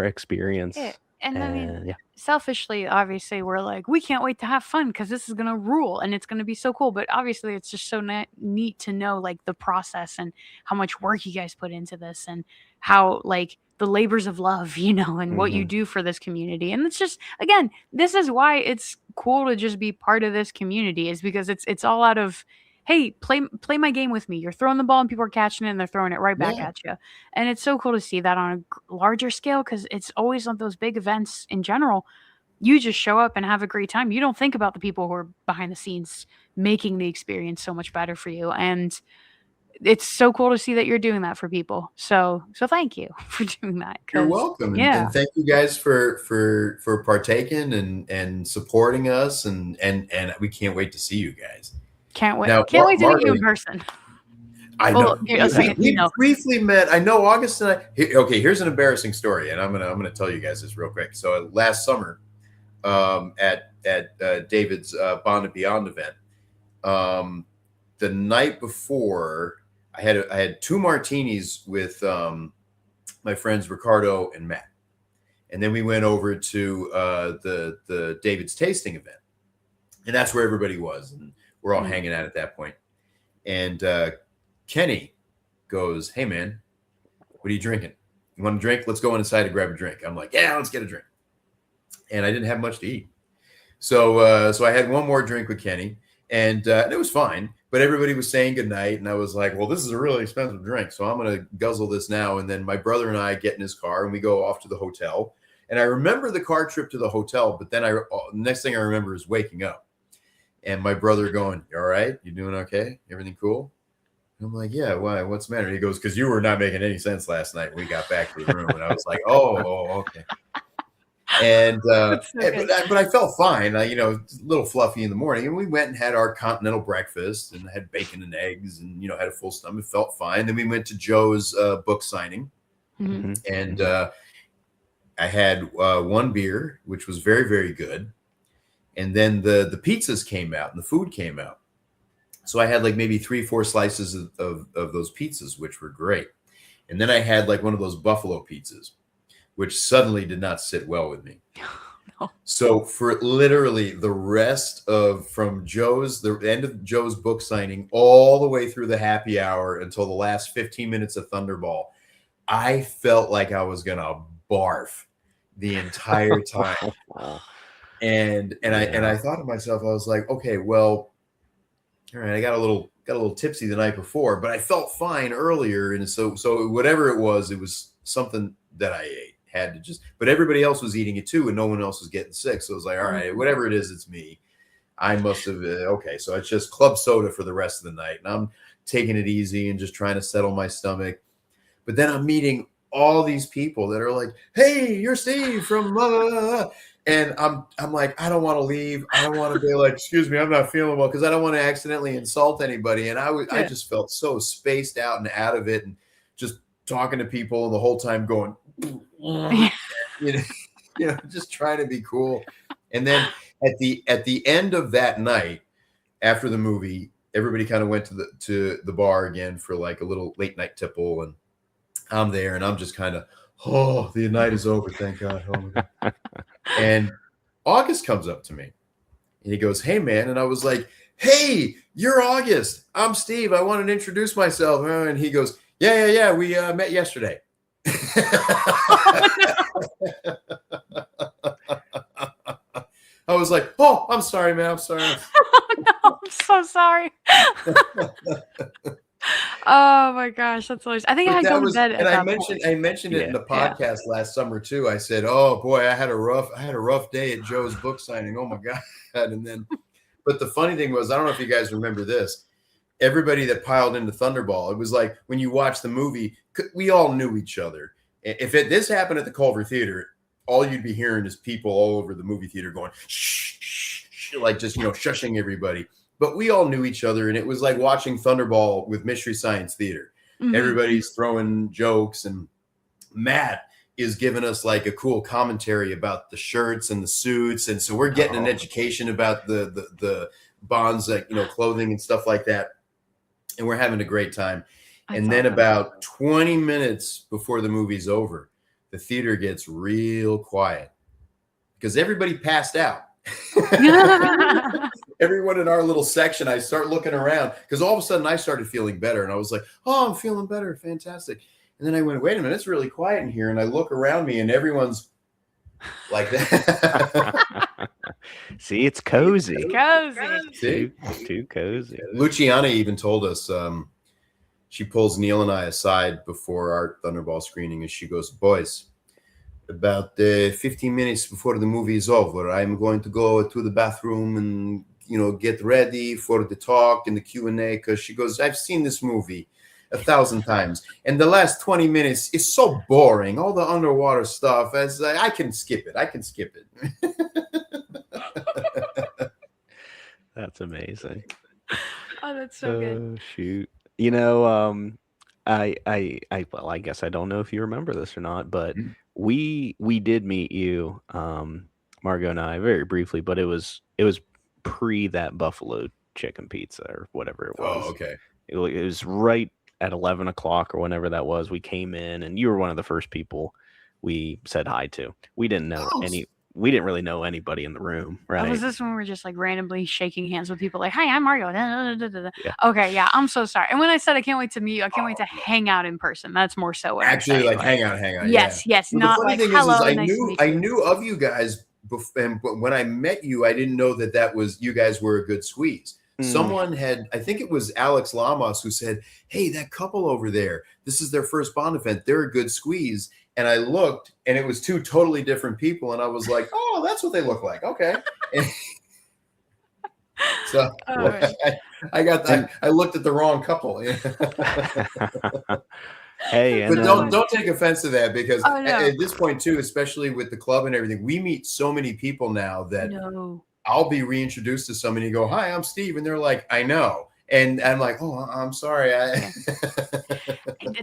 experience. And I mean, selfishly, obviously, we're like, we can't wait to have fun, because this is going to rule and it's going to be so cool. But obviously, it's just so neat to know like the process and how much work you guys put into this, and how like the labors of love, and what you do for this community. And it's just, again, this is why it's cool to just be part of this community, is because it's all out of, hey, play my game with me. You're throwing the ball and people are catching it, and they're throwing it right back at you. And it's so cool to see that on a larger scale, because it's always on those big events in general. You just show up and have a great time. You don't think about the people who are behind the scenes making the experience so much better for you. And it's so cool to see that you're doing that for people. So thank you for doing that. You're welcome. And thank you guys for partaking and supporting us. And we can't wait to see you guys. Can't wait. Can't wait to meet you in person. I know. We briefly met. I know August and I. Here's an embarrassing story, and I'm gonna tell you guys this real quick. So last summer, at David's Bond and Beyond event, the night before, I had 2 martinis with my friends Ricardo and Matt, and then we went over to the David's tasting event, and that's where everybody was, and we're all hanging out at that point. And Kenny goes, "Hey man, what are you drinking? You want a drink? Let's go inside and grab a drink." I'm like, "Yeah, let's get a drink." And I didn't have much to eat, so I had one more drink with Kenny, And it was fine, but everybody was saying goodnight. And I was like, well, this is a really expensive drink, so I'm going to guzzle this now. And then my brother and I get in his car and we go off to the hotel. And I remember the car trip to the hotel, but then next thing I remember is waking up and my brother going, "You all right? You doing okay? Everything cool?" And I'm like, "Yeah, why? What's the matter?" He goes, "Because you were not making any sense last night when we got back to the room." And I was like, oh okay. And So but I felt fine. A little fluffy in the morning, and we went and had our continental breakfast and had bacon and eggs, and had a full stomach. Felt fine. Then we went to Joe's book signing, and I had one beer, which was very, very good, and then the pizzas came out and the food came out. So I had like maybe 3-4 slices of those pizzas, which were great, and then I had like one of those buffalo pizzas, which suddenly did not sit well with me. No. So for literally the rest of the end of Joe's book signing all the way through the happy hour until the last 15 minutes of Thunderball, I felt like I was gonna barf the entire time. And I thought to myself, I was like, okay, well, all right, I got a little tipsy the night before, but I felt fine earlier, and so whatever it was something that I ate. Had to but everybody else was eating it too, and no one else was getting sick. So it was like, all right, whatever it is, it's me. I must have okay. So it's just club soda for the rest of the night, and I'm taking it easy and just trying to settle my stomach. But then I'm meeting all these people that are like, "Hey, you're Steve from blah, blah, blah." And I'm like, I don't want to leave. I don't want to be like, "Excuse me, I'm not feeling well," because I don't want to accidentally insult anybody. And I just felt so spaced out and out of it, and just talking to people the whole time going. Just trying to be cool. And then at the end of that night, after the movie, everybody kind of went to the bar again for like a little late night tipple, and I'm there, and I'm just kind of, oh, the night is over, thank God. Oh my God. And August comes up to me and he goes, "Hey man," and I was like, "Hey, you're August. I'm Steve. I wanted to introduce myself." And he goes, "Yeah. We met yesterday." I was like, "Oh, I'm sorry, man. I'm sorry." Oh, no, I'm so sorry. Oh my gosh, that's hilarious. I think I had gone to bed. And I mentioned it in the podcast last summer too. I said, "Oh boy, I had a rough day at Joe's book signing. Oh my God!" And then, but the funny thing was, I don't know if you guys remember this. Everybody that piled into Thunderball, it was like when you watch the movie, we all knew each other. If this happened at the Culver Theater, all you'd be hearing is people all over the movie theater going, shh, shh, shh, like just, shushing everybody. But we all knew each other, and it was like watching Thunderball with Mystery Science Theater. Mm-hmm. Everybody's throwing jokes, and Matt is giving us like a cool commentary about the shirts and the suits. And so we're getting an education about the bonds, like, clothing and stuff like that. And we're having a great time. And then about 20 minutes before the movie's over, the theater gets real quiet because everybody passed out. Everyone in our little section, I start looking around because all of a sudden I started feeling better. And I was like, "Oh, I'm feeling better. Fantastic." And then I went, "Wait a minute, it's really quiet in here." And I look around me and everyone's like that. See, it's cozy. Cozy. Too cozy. Luciana even told us, she pulls Neil and I aside before our Thunderball screening, and she goes, "Boys, about 15 minutes before the movie is over, I'm going to go to the bathroom and, get ready for the talk and the Q&A," because she goes, "I've seen this movie 1,000 times, and the last 20 minutes is so boring. All the underwater stuff, as I can skip it. That's amazing. Oh, that's so good. Shoot. I guess I don't know if you remember this or not, but we did meet you, Margaux and I, very briefly, but it was pre that buffalo chicken pizza or whatever it was. Oh, okay. It was right at 11 o'clock or whenever that was. We came in, and you were one of the first people we said hi to. We didn't know we didn't really know anybody in the room, right? Oh, was this when we were just like randomly shaking hands with people like, "Hi, I'm Margaux." Yeah. Okay, yeah, I'm so sorry. And when I said I can't wait to meet you, I can't wait to hang out in person. That's more so what actually I'm saying. Like hang out. Yes, yeah. yes, not like hello. I knew of you guys, but when I met you, I didn't know that was you guys were a good squeeze. Someone had, I think it was Alex Lamas, who said, "Hey, that couple over there, this is their first Bond event. They're a good squeeze." And I looked, and it was two totally different people, and I was like, "Oh, that's what they look like." Okay. And so I got that. I looked at the wrong couple. Hey, and but don't take offense to that, because Oh, no. at this point too, especially with the club and everything, we meet so many people now that I'll be reintroduced to somebody and go, "Hi, I'm Steve," and they're like, "I know," and I'm like, "Oh, I'm sorry."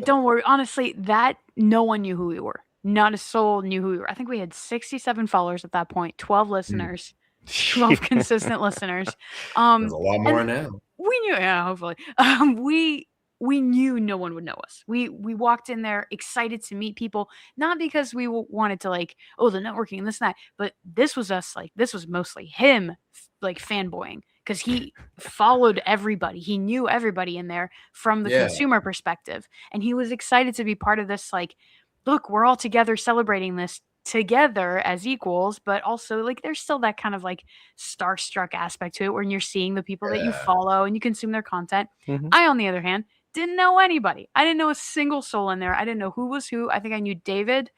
Don't worry. Honestly, that no one knew who we were. Not a soul knew who we were. I think we had 67 followers at that point, 12 listeners, 12 consistent listeners. There's a lot more now. We knew, yeah, hopefully. We knew no one would know us. We walked in there excited to meet people, not because we wanted to like, oh, the networking and this and that, but this was us, like, this was mostly him, like, fanboying, because he followed everybody. He knew everybody in there from the consumer perspective, and he was excited to be part of this, like, look, we're all together celebrating this together as equals, but also, like, there's still that kind of, like, starstruck aspect to it when you're seeing the people that you follow and you consume their content. I, on the other hand, didn't know anybody. I didn't know a single soul in there. I didn't know who was who. I think I knew David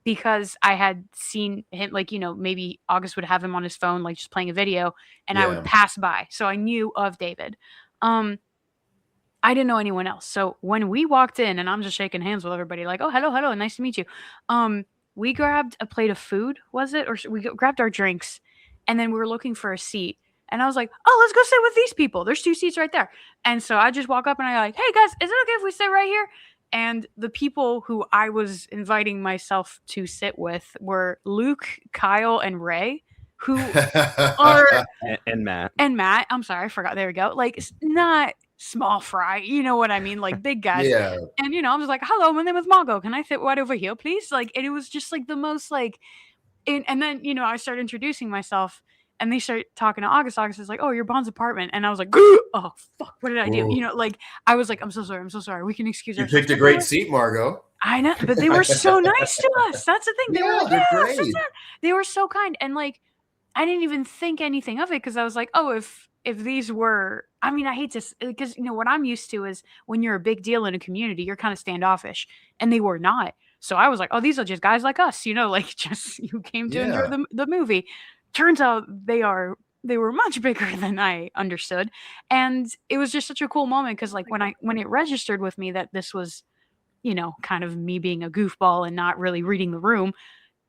because I had seen him, like, maybe August would have him on his phone, like, just playing a video, and I would pass by. So I knew of David. I didn't know anyone else. So when we walked in and I'm just shaking hands with everybody, like, "Oh, hello, hello, nice to meet you." We grabbed a plate of food, was it? Or we grabbed our drinks, and then we were looking for a seat. And I was like, "Oh, let's go sit with these people. There's 2 seats right there." And so I just walk up and I'm like, "Hey guys, is it okay if we sit right here?" And the people who I was inviting myself to sit with were Luke, Kyle, and Ray, who are and Matt. And Matt. I'm sorry, I forgot. There we go. Like, not small fry, you know what I mean? Like, big guys. Yeah. And I was like, "Hello, my name is Margaux. Can I sit right over here, please?" Like, and it was just like the most like, and then I started introducing myself, and they start talking to August. August is like, "Oh, you're Bond's apartment," and I was like, "Oh fuck, what did I do?" Like, I was like, I'm so sorry. We can excuse You ourselves." picked a great seat, Margaux. I know, but they were so nice to us. That's the thing. They were like, they're "Yeah, great." sit down." They were so kind, and like, I didn't even think anything of it because I was like, "Oh, if these were," I mean, I hate to, because what I'm used to is when you're a big deal in a community, you're kind of standoffish, and they were not. So I was like, "Oh, these are just guys like us, like, just who came to enjoy the movie." Turns out they were much bigger than I understood, and it was just such a cool moment because, like, when it registered with me that this was, kind of me being a goofball and not really reading the room,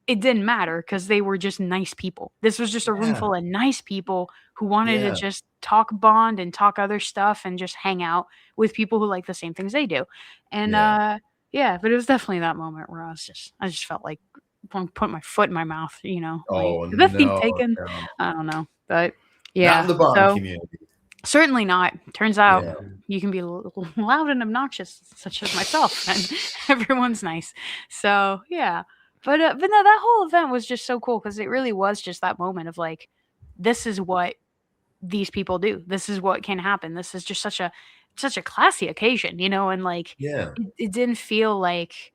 it didn't matter because they were just nice people. This was just a room full of nice people who wanted to just talk Bond and talk other stuff and just hang out with people who like the same things they do. And but it was definitely that moment where I just felt like put my foot in my mouth, Oh, like, "Did that thing no, taken?" no. I don't know, but Not in the Bond community. Certainly not. Turns out you can be loud and obnoxious, such as myself, and everyone's nice. So yeah, but no, that whole event was just so cool because it really was just that moment of like, this is what these people do. This is what can happen. This is just such a classy occasion, and like, it didn't feel like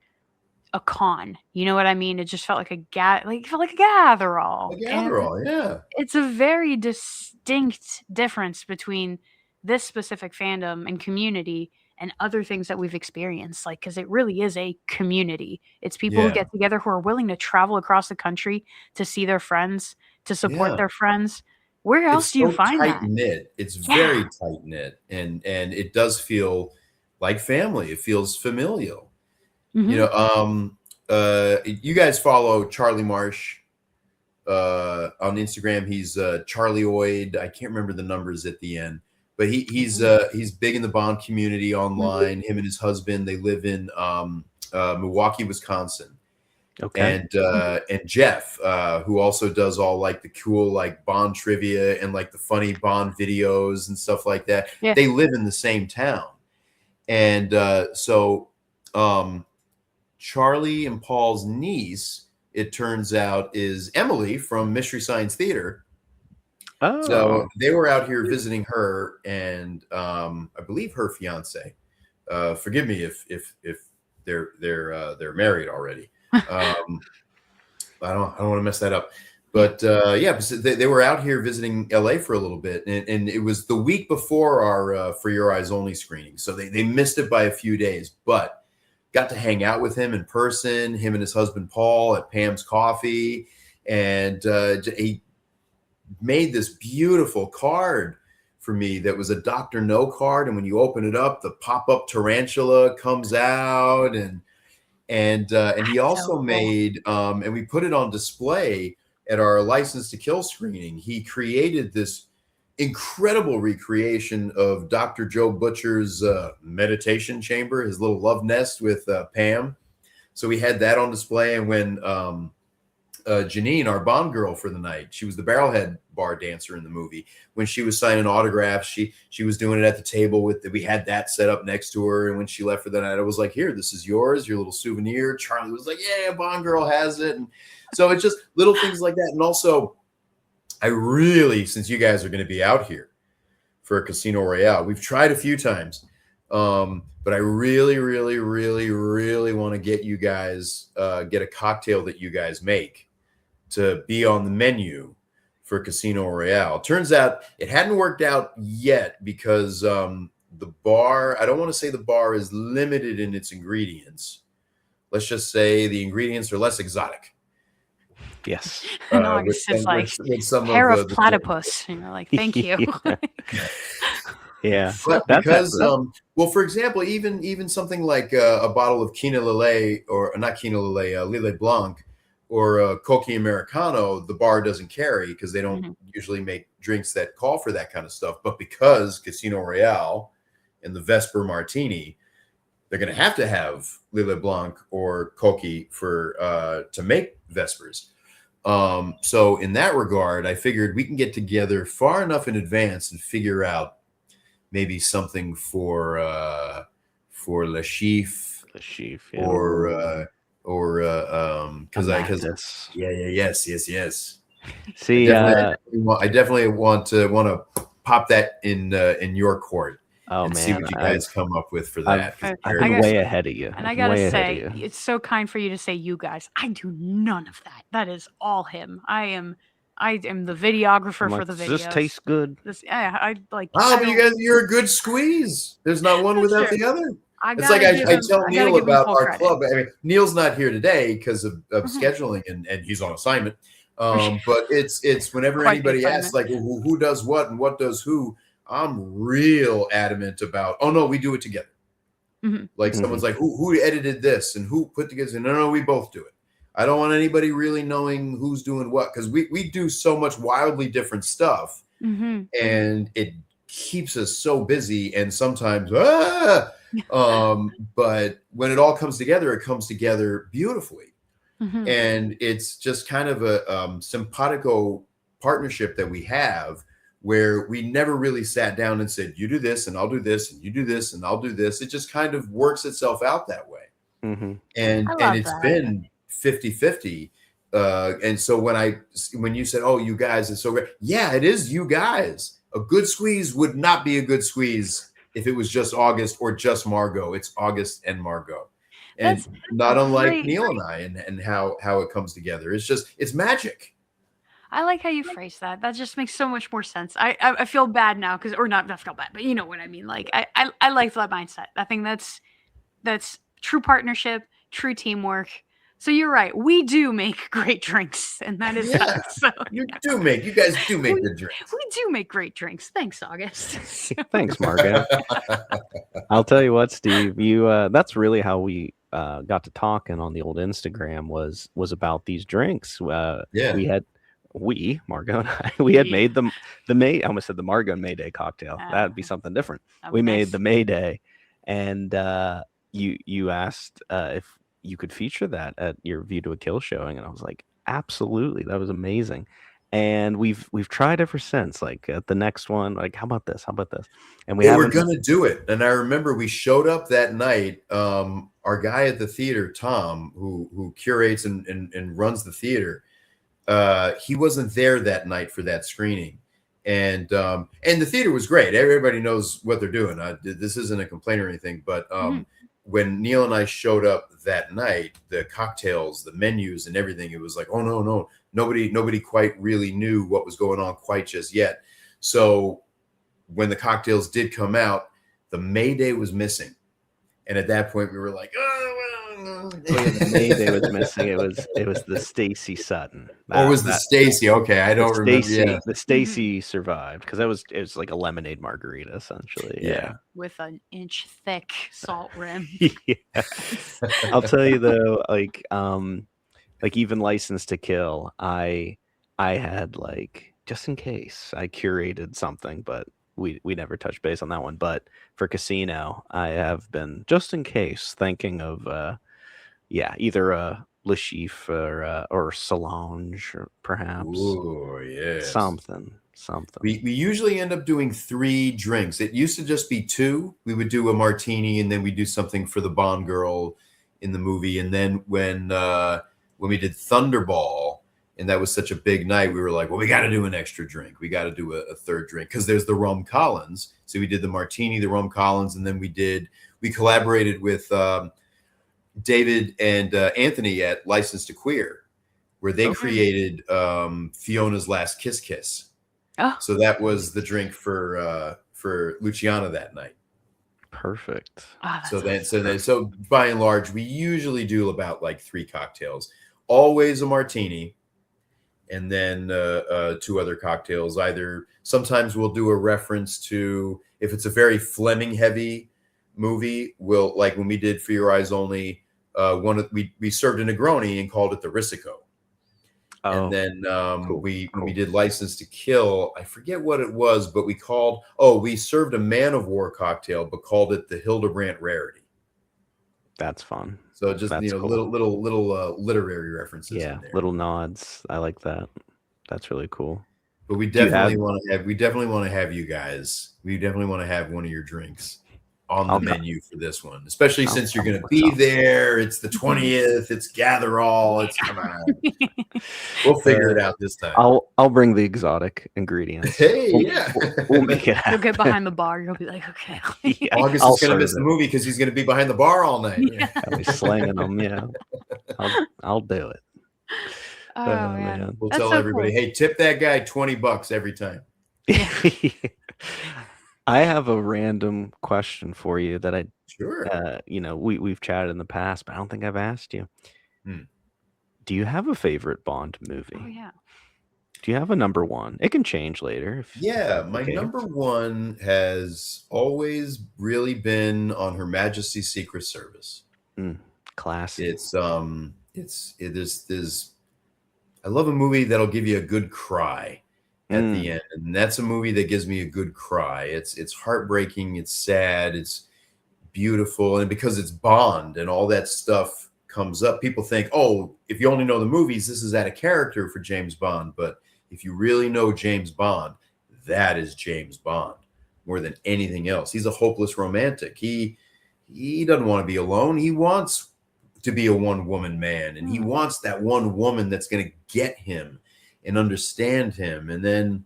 a con. You know what I mean? It just felt like it felt like a Gatherall. A Gatherall, yeah. It's a very distinct difference between this specific fandom and community and other things that we've experienced, like, because it really is a community. It's people who get together who are willing to travel across the country to see their friends, to support their friends. Where else do you find that? It's tight knit. It's very tight knit, and it does feel like family. It feels familial. You guys follow Charlie Marsh on Instagram. He's Charlieoid. I can't remember the numbers at the end, but he's big in the Bond community online. Him and his husband, they live in Milwaukee, Wisconsin. Okay. And Jeff, who also does all like the cool like Bond trivia and like the funny Bond videos and stuff like that. Yeah. They live in the same town, and Charlie and Paul's niece, it turns out, is Emily from Mystery Science Theater. Oh. So they were out here visiting her, and I believe her fiance. Forgive me if they're married already. I don't want to mess that up. But yeah, they were out here visiting LA for a little bit, and it was the week before our For Your Eyes Only screening, so they missed it by a few days, but got to hang out with him in person, him and his husband Paul at Pam's Coffee, and he made this beautiful card for me that was a Dr. No card, and when you open it up, the pop-up tarantula comes out, and he also made and we put it on display at our License to Kill screening. He created this incredible recreation of Dr. Joe Butcher's meditation chamber, his little love nest with Pam. So we had that on display. And when Janine, our Bond girl for the night, she was the barrelhead bar dancer in the movie. When she was signing autographs, she was doing it at the table we had that set up next to her. And when she left for the night, I was like, here, this is yours, your little souvenir. Charlie was like, yeah, Bond girl has it. And so it's just little things like that. And also, I really, since you guys are going to be out here for a Casino Royale, we've tried a few times, but I really, really, really, really want to get you guys, get a cocktail that you guys make to be on the menu for Casino Royale. Turns out it hadn't worked out yet because the bar, I don't want to say the bar is limited in its ingredients. Let's just say the ingredients are less exotic. Yes. No, it's like hair of platypus. And you're like, thank you. Yeah. But because, well, for example, even something like a bottle of Quina Lillet, or not Quina Lillet, Lillet Blanc, or Coqui Americano, the bar doesn't carry because they don't usually make drinks that call for that kind of stuff. But because Casino Royale and the Vesper Martini, they're going to have Lillet Blanc or Coqui for to make Vespers. So in that regard, I figured we can get together far enough in advance and figure out maybe something for Le Chiffre, yeah. Yes. See, I definitely want to pop that in your court. Oh, see what you guys come up with for that. I've been way ahead of you. And I gotta say, it's so kind for you to say you guys. I do none of that. That is all him. I am the videographer for the videos. This tastes good. I like. Oh, but you're a good squeeze. There's not one without the other. It's like I tell Neil about our club. I mean, Neil's not here today because of scheduling, and he's on assignment. But it's whenever anybody asks, like, who does what and what does who, I'm real adamant about, oh no, we do it together. Like someone's like, who edited this and who put together? No, we both do it. I don't want anybody really knowing who's doing what, because we do so much wildly different stuff, and it keeps us so busy. And sometimes, but when it all comes together, it comes together beautifully. And it's just kind of a simpatico partnership that we have, where we never really sat down and said, you do this and I'll do this, and you do this and I'll do this. It just kind of works itself out that way. And it's been 50-50. And so when you said, oh, you guys, it's so great. Yeah, it is you guys. A good squeeze would not be a good squeeze if it was just August or just Margaux. It's August and Margaux. And that's not unlike Neil and I, and how it comes together. It's magic. I like how you phrase that. That just makes so much more sense. I feel bad now or not feel bad, but you know what I mean. Like I like that mindset. I think that's true partnership, true teamwork. So you're right. We do make great drinks, and that is us. So, you guys do make good drinks. We do make great drinks. Thanks, August. Thanks, Margaux. I'll tell you what, Steve. You that's really how we got to talking on the old Instagram was about these drinks. Margaux and I, we had made the May. I almost said the Margaux and Mayday cocktail. That'd be something different. We made the Mayday, and you asked if you could feature that at your View to a Kill showing, and I was like, absolutely, that was amazing. And we've tried ever since. Like at the next one, like how about this? And we were gonna do it. And I remember we showed up that night. Our guy at the theater, Tom, who curates and runs the theater, he wasn't there that night for that screening. And the theater was great. Everybody knows what they're doing. This isn't a complaint or anything, but when Neil and I showed up that night, the cocktails, the menus, and everything, it was like, oh no, nobody quite really knew what was going on quite just yet. So when the cocktails did come out, the Mayday was missing, and at that point we were like, the Mayday was missing. It was the Stacy Sutton. Or was the Stacy? Okay, I don't remember. Yeah, the Stacy survived because it was like a lemonade margarita essentially. Yeah. With an inch thick salt rim. Yeah. I'll tell you though, like even License to Kill, I had like, just in case, I curated something, but we never touched base on that one. But for Casino, I have been, just in case, thinking of either a Le Chiffre or Solange, or perhaps. Oh yes, something. We usually end up doing 3 drinks. It used to just be 2. We would do a martini, and then we do something for the Bond girl in the movie. And then when we did Thunderball, and that was such a big night, we were like, well, we got to do an extra drink. We got to do a third drink because there's the Rum Collins. So we did the martini, the Rum Collins, and then we collaborated with David and Anthony at License to Queer, where they created Fiona's Last Kiss. Oh. So that was the drink for Luciana that night. Perfect. Oh, so by and large, we usually do about like 3 cocktails, always a martini, and then 2 other cocktails. Either sometimes we'll do a reference to, if it's a very Fleming heavy movie, we'll, like when we did For Your Eyes Only, we served a Negroni and called it the Risico. And then when we did License to Kill, I forget what it was, but we served a Man of War cocktail, but called it the Hildebrandt Rarity. That's fun. So just cool. little literary references. Yeah, in there. Little nods. I like that. That's really cool. But we definitely want to have you guys. We definitely want to have one of your drinks on the menu for this one, especially since you're going to be there. It's the 20th. It's Gatherall. It's, come on. We'll figure it out this time. I'll bring the exotic ingredients. Hey, we'll make it happen. You'll get behind the bar. You'll be like, okay. August is going to miss the movie because he's going to be behind the bar all night. Yeah. I'll be slinging them. Yeah, I'll do it. Oh man. We'll tell everybody, hey, tip that guy $20 every time. I have a random question for you that sure. We've chatted in the past, but I don't think I've asked you. Do you have a favorite Bond movie? Oh yeah. Do you have a number one? It can change later. My number one has always really been On Her Majesty's Secret Service. Classic. I love a movie that'll give you a good cry at the end, and that's a movie that gives me a good cry. It's heartbreaking, it's sad, it's beautiful, and because it's Bond and all that stuff comes up, people think, oh, if you only know the movies, this is out of character for James Bond. But if you really know James Bond, that is James Bond more than anything else. He's a hopeless romantic. He doesn't want to be alone. He wants to be a one-woman man, and he wants that one woman that's going to get him and understand him. And then,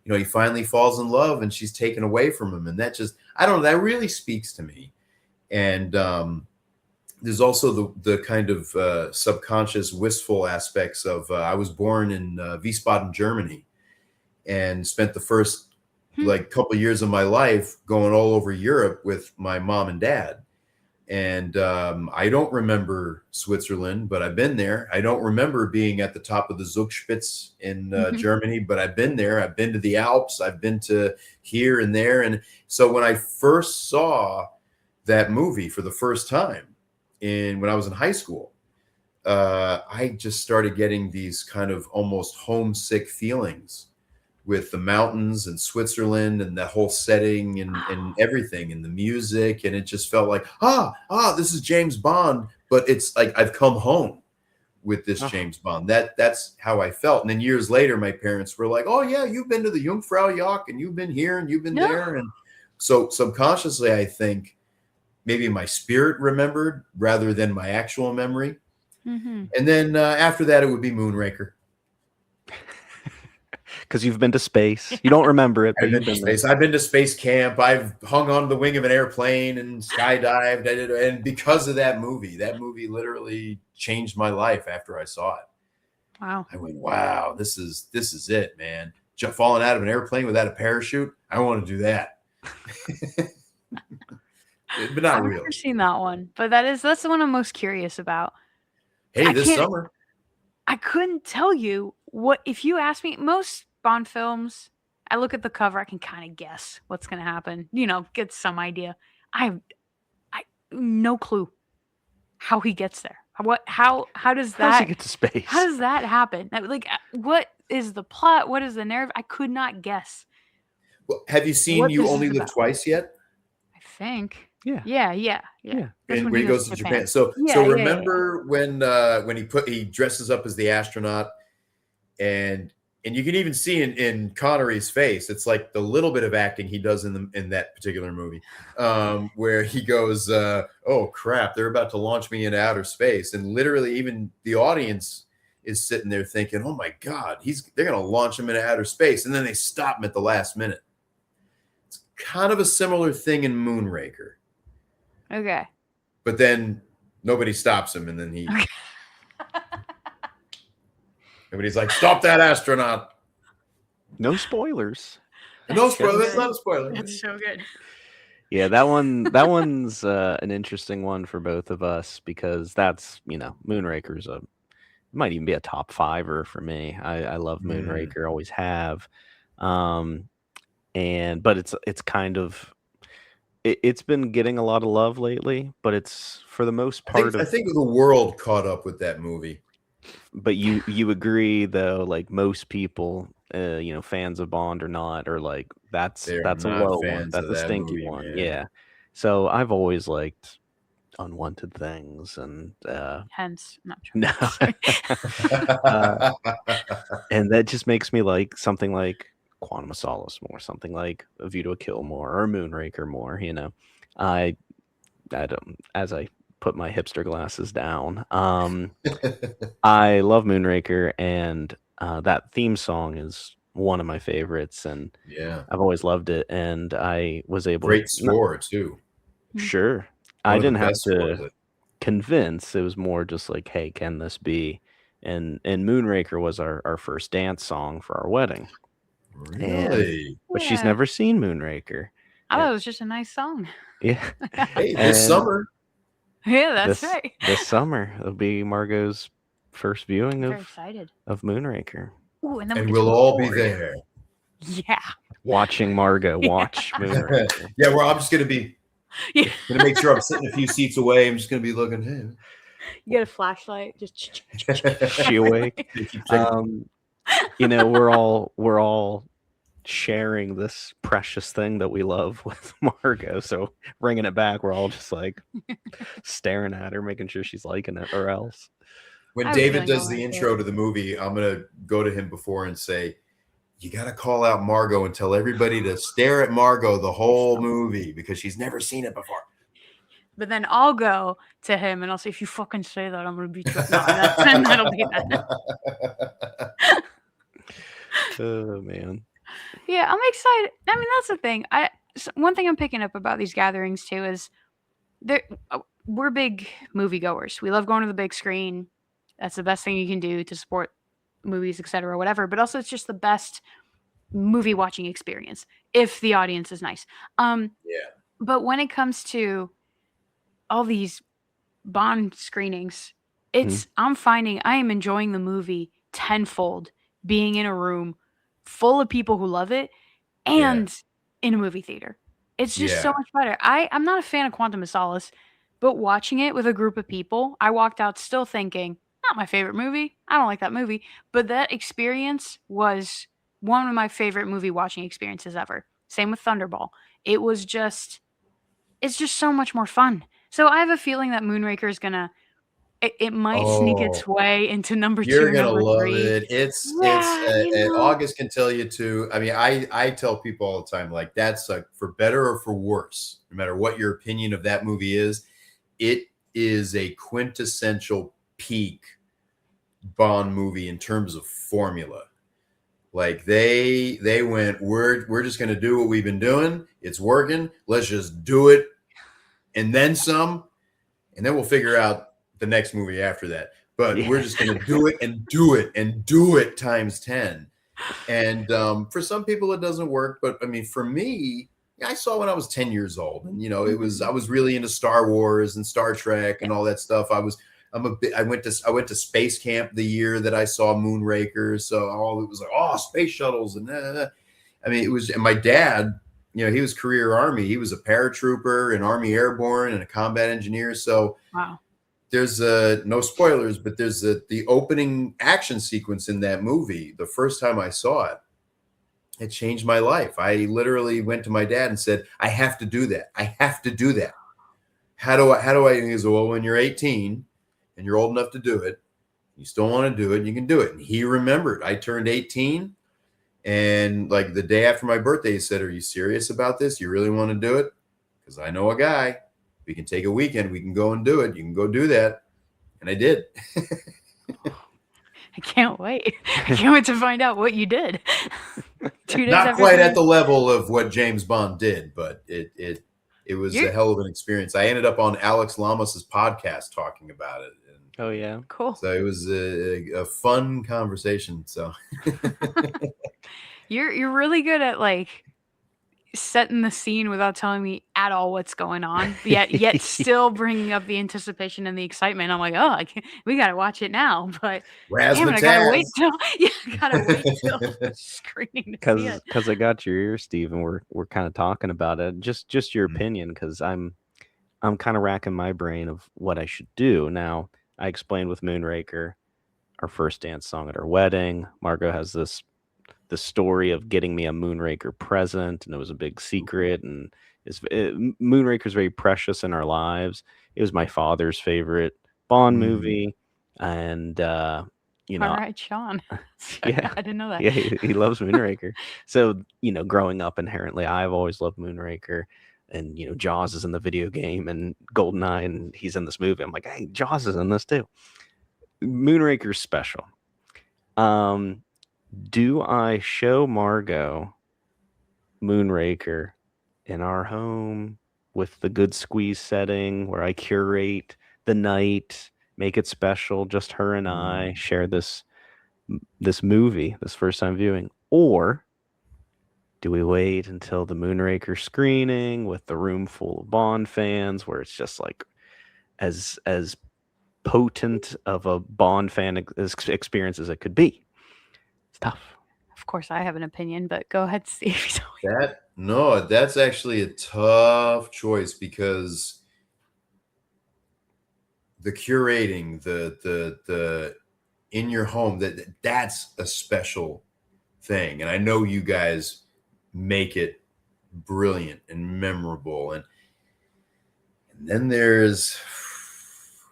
he finally falls in love and she's taken away from him. And that just, I don't know, that really speaks to me. And there's also the kind of subconscious, wistful aspects of, I was born in Wiesbaden, Germany, and spent the first couple of years of my life going all over Europe with my mom and dad. And I don't remember Switzerland, but I've been there. I don't remember being at the top of the Zugspitze in Germany, but I've been there. I've been to the Alps. I've been to here and there. And so when I first saw that movie for the first time when I was in high school, I just started getting these kind of almost homesick feelings with the mountains and Switzerland and the whole setting and everything and the music. And it just felt like, this is James Bond, but it's like I've come home with this James Bond. That's how I felt. And then years later, my parents were like, oh yeah, you've been to the Jungfraujoch and you've been here and you've been there. And so subconsciously, I think maybe my spirit remembered rather than my actual memory. And then after that, it would be Moonraker. because you've been to space. You don't remember it, but I've you've been to been there. space. I've been to space camp. I've hung on the wing of an airplane and skydived. And because of that movie literally changed my life after I saw it. Wow. I went, wow, this is it, man. Falling out of an airplane without a parachute. I want to do that. But not I've really. never seen that one, but that's the one I'm most curious about. Hey, this summer. I couldn't tell you what, if you ask me, most Bond films, I look at the cover, I can kind of guess what's going to happen, get some idea. I no clue how he gets there. How does that, How does he get to space? How does that happen? Like, what is the plot? What is the narrative? I could not guess. Well, have you seen what You this Only is Live about. Twice yet? I think. Yeah. That's And when where he goes to Japan. So remember when he dresses up as the astronaut, and you can even see in Connery's face, it's like the little bit of acting he does in that particular movie, where he goes, "Oh crap, they're about to launch me into outer space," and literally even the audience is sitting there thinking, "Oh my God, they're going to launch him into outer space," and then they stop him at the last minute. It's kind of a similar thing in Moonraker. Okay. But then nobody stops him, and then everybody's like, "Stop that astronaut!" No spoilers. No spoiler. That's not a spoiler. That's so good. Yeah, that one's an interesting one for both of us because that's Moonraker's might even be a top fiver for me. I love Moonraker, always have, but it's kind of. It's been getting a lot of love lately, but it's for the most part. I think the world caught up with that movie. But you agree though, like most people, fans of Bond or not, or like that's a low one, that's a stinky movie, one, man. yeah. So I've always liked Unwanted Things, and hence not true. no, and that just makes me like something like Quantum of Solace more, something like A View to a Kill more, or Moonraker more. I don't, as I put my hipster glasses down. I love Moonraker, and that theme song is one of my favorites, and I've always loved it. And I was able great score too. Sure, I didn't have to convince. It was more just like, hey, can this be? And Moonraker was our first dance song for our wedding. Really? But she's never seen Moonraker. I thought it was just a nice song. Yeah. Hey, this summer. Yeah, that's right. This summer it'll be Margaux's first viewing I'm very excited of Moonraker. Ooh, and we'll all be there. Yeah. Watching Margaux watch Moonraker. Yeah, well, I'm just gonna gonna make sure I'm sitting a few seats away. I'm just gonna be looking. Hey. You get a flashlight, just she awake. We're all sharing this precious thing that we love with Margaux. So bringing it back, we're all just like staring at her, making sure she's liking it, or else. When David does the intro to the movie, I'm gonna go to him before and say, "You got to call out Margaux and tell everybody to stare at Margaux the whole movie because she's never seen it before." But then I'll go to him and I'll say, "If you fucking say that, I'm gonna beat you up." No, that'll be that. Oh man. Yeah, I'm excited. I mean, that's the thing. One thing I'm picking up about these gatherings too is we're big moviegoers. We love going to the big screen. That's the best thing you can do to support movies, etc., whatever. But also, it's just the best movie watching experience if the audience is nice. But when it comes to all these Bond screenings, I'm finding I am enjoying the movie tenfold being in a room full of people who love it and in a movie theater. It's just so much better. I'm not a fan of Quantum of Solace, but watching it with a group of people, I walked out still thinking, not my favorite movie. I don't like that movie. But that experience was one of my favorite movie watching experiences ever. Same with Thunderball. It's just so much more fun. So I have a feeling that Moonraker is gonna it might sneak its way into number 2. You're gonna number love 3. it. And August can tell you too. I mean, I tell people all the time, like, that's like, for better or for worse, no matter what your opinion of that movie is, it is a quintessential peak Bond movie in terms of formula. Like they went, we're just going to do what we've been doing. It's working. Let's just do it, and then some, and then we'll figure out the next movie after that. But we're just going to do it and do it and do it times 10. And for some people it doesn't work, but I mean, for me, I saw when I was 10 years old, and I was really into Star Wars and Star Trek and all that stuff. I went to space camp the year that I saw Moonraker, so it was like space shuttles and I mean, it was. And my dad, he was career Army. He was a paratrooper, an Army Airborne, and a combat engineer. So wow. There's no spoilers, but there's the opening action sequence in that movie. The first time I saw it, it changed my life. I literally went to my dad and said, I have to do that. I have to do that. How do I? And he said, well, when you're 18 and you're old enough to do it, you still want to do it, you can do it. And he remembered. I turned 18, and like the day after my birthday, he said, are you serious about this? You really want to do it? Because I know a guy. We can take a weekend. We can go and do it. You can go do that. And I did. I can't wait. I can't wait to find out what you did. 2 days Not after quite at the level of what James Bond did, but it was a hell of an experience. I ended up on Alex Lamas's podcast talking about it. And oh yeah, cool. So it was a fun conversation. So you're really good at like setting the scene without telling me at all what's going on, yet still bringing up the anticipation and the excitement. I'm like, we gotta watch it now, but damn it, I gotta wait till the screening to see it. Because I got your ear, Steve, and we're kind of talking about it. Just your opinion, because I'm kind of racking my brain of what I should do. Now, I explained with Moonraker, our first dance song at our wedding. Margaux has the story of getting me a Moonraker present, and it was a big secret, and Moonraker is very precious in our lives. It was my father's favorite Bond movie, and all right, Sean. Yeah, I didn't know that. Yeah, he loves Moonraker. So growing up, inherently, I've always loved Moonraker, and Jaws is in the video game, and GoldenEye, and he's in this movie. I'm like, hey, Jaws is in this too. Moonraker's special. Do I show Margaux Moonraker in our home with the good squeeze setting where I curate the night, make it special, just her and I share this movie, this first time viewing? Or do we wait until the Moonraker screening with the room full of Bond fans where it's just like as potent of a Bond fan experience as it could be? Tough. Of course, I have an opinion, but go ahead, Steve. That's actually a tough choice, because the curating, the in your home, that's a special thing, and I know you guys make it brilliant and memorable, and then there's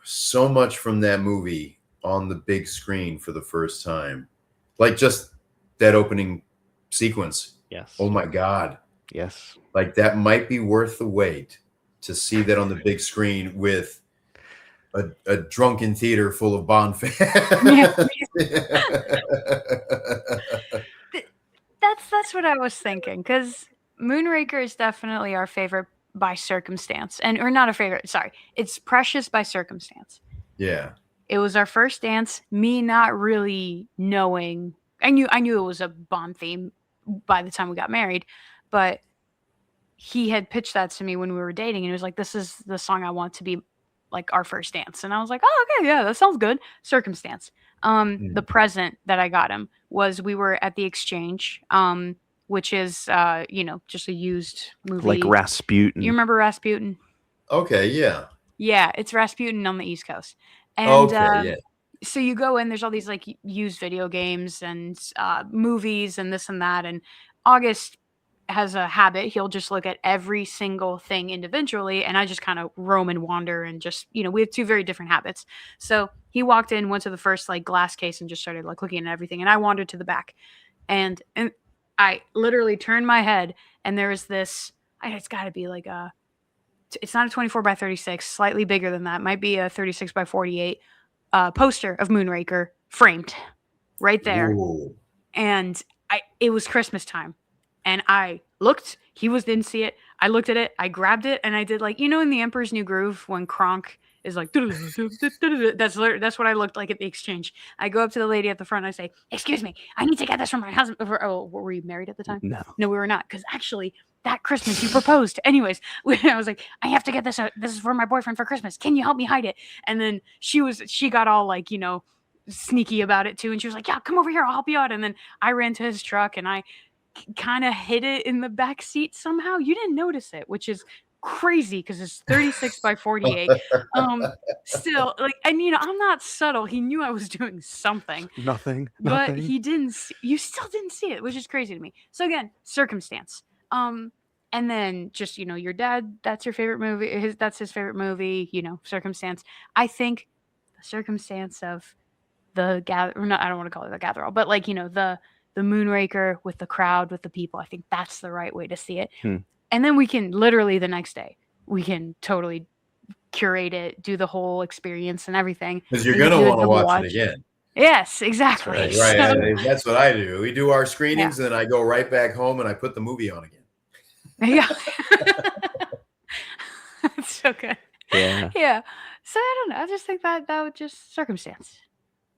so much from that movie on the big screen for the first time. Like just that opening sequence. Yes. Oh my God. Yes. Like that might be worth the wait to see that on the big screen with a drunken theater full of Bond fans. That's what I was thinking, because Moonraker is definitely our favorite by circumstance, or not a favorite. Sorry, it's precious by circumstance. Yeah. It was our first dance, me not really knowing. I knew it was a Bond theme by the time we got married, but he had pitched that to me when we were dating, and he was like, this is the song I want to be like our first dance. And I was like, oh, okay, yeah, that sounds good. Circumstance. The present that I got him was, we were at the Exchange, which is, just a used movie. Like Rasputin. You remember Rasputin? Okay, yeah. Yeah, it's Rasputin on the East Coast. And yeah. So you go in, there's all these like used video games and movies and this and that. And August has a habit. He'll just look at every single thing individually. And I just kind of roam and wander and just, we have two very different habits. So he walked in, went to the first like glass case and just started like looking at everything. And I wandered to the back, and I literally turned my head, and there was this, it's got to be like it's not a 24 by 36, slightly bigger than that. Might be a 36 by 48 poster of Moonraker framed right there. Ooh. And it was Christmas time, and I looked. Didn't see it. I looked at it. I grabbed it, and I did like, in The Emperor's New Groove when Kronk is like, that's what I looked like at the exchange. I go up to the lady at the front. And I say, "Excuse me, I need to get this from my husband." Were you married at the time? No, we were not. Because actually, that Christmas you proposed. Anyways, I was like, "I have to get this. This is for my boyfriend for Christmas. Can you help me hide it?" And then she got all like, sneaky about it too, and she was like, "Yeah, come over here. I'll help you out." And then I ran to his truck and I kind of hid it in the back seat somehow. You didn't notice it, which is crazy because it's 36 by 48. Still, like, and I'm not subtle. He knew I was doing something. nothing. But he didn't. You still didn't see it, which is crazy to me. So again, circumstance. And then just your dad. That's your favorite movie. That's his favorite movie. Circumstance. I think the circumstance of the gather. No, I don't want to call it the Gatherall, but like the Moonraker with the crowd, with the people. I think that's the right way to see it. And then we can literally the next day, we can totally curate it, do the whole experience and everything. Because you're going to want to watch it again. Yes, exactly. Right. That's what I do. We do our screenings and then I go right back home and I put the movie on again. Yeah. That's so good. Yeah. Yeah. So I don't know. I just think that would just circumstance.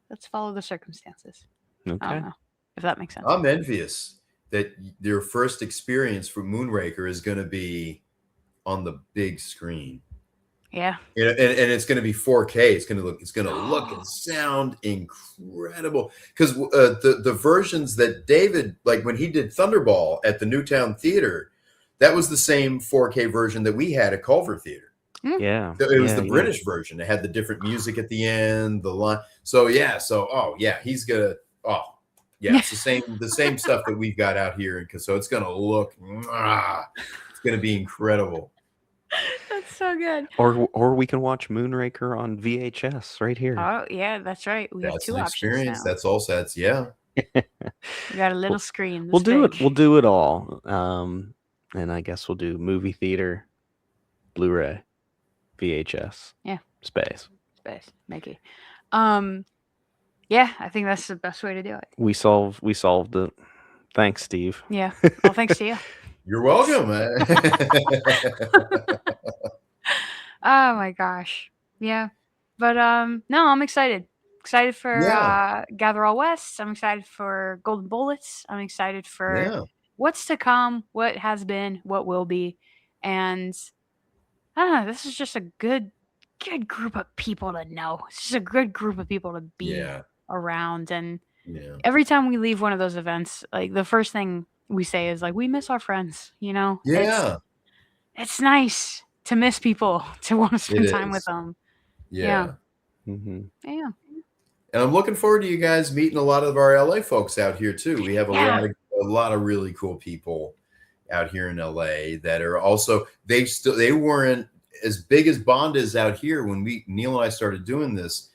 Let's follow the circumstances. Okay. I don't know if that makes sense. I'm envious that your first experience for Moonraker is going to be on the big screen. Yeah. And it's going to be 4K. It's going to look and sound incredible. Because the versions that David, like when he did Thunderball at the Newtown Theater, that was the same 4K version that we had at Culver Theater. Yeah. It was the British version. It had the different music at the end, the line. So he's gonna it's the same stuff that we've got out here, so it's gonna look it's gonna be incredible. That's so good. Or we can watch Moonraker on VHS right here. Oh yeah, that's right. We have two an options experience. now. That's all sets. Yeah. We got a little screen. We'll do it. We'll do it all. And I guess we'll do movie theater, Blu-ray, VHS. Yeah. Space. Mickey. Yeah, I think that's the best way to do it. We solved it. Thanks, Steve. Yeah. Well, thanks to you. You're welcome. Oh my gosh. Yeah. But no, I'm excited. Excited for Gatherall West. I'm excited for Golden Bullets. I'm excited for what's to come, what has been, what will be. And I don't know, this is just a good group of people to know. It's just a good group of people to be around. And every time we leave one of those events, like the first thing we say is like, we miss our friends, Yeah. It's nice to miss people, to want to spend time with them. Yeah. Mm-hmm. Yeah. And I'm looking forward to you guys meeting a lot of our LA folks out here too. We have a lot of really cool people out here in LA that are also, they weren't as big as Bond is out here when Neil and I started doing this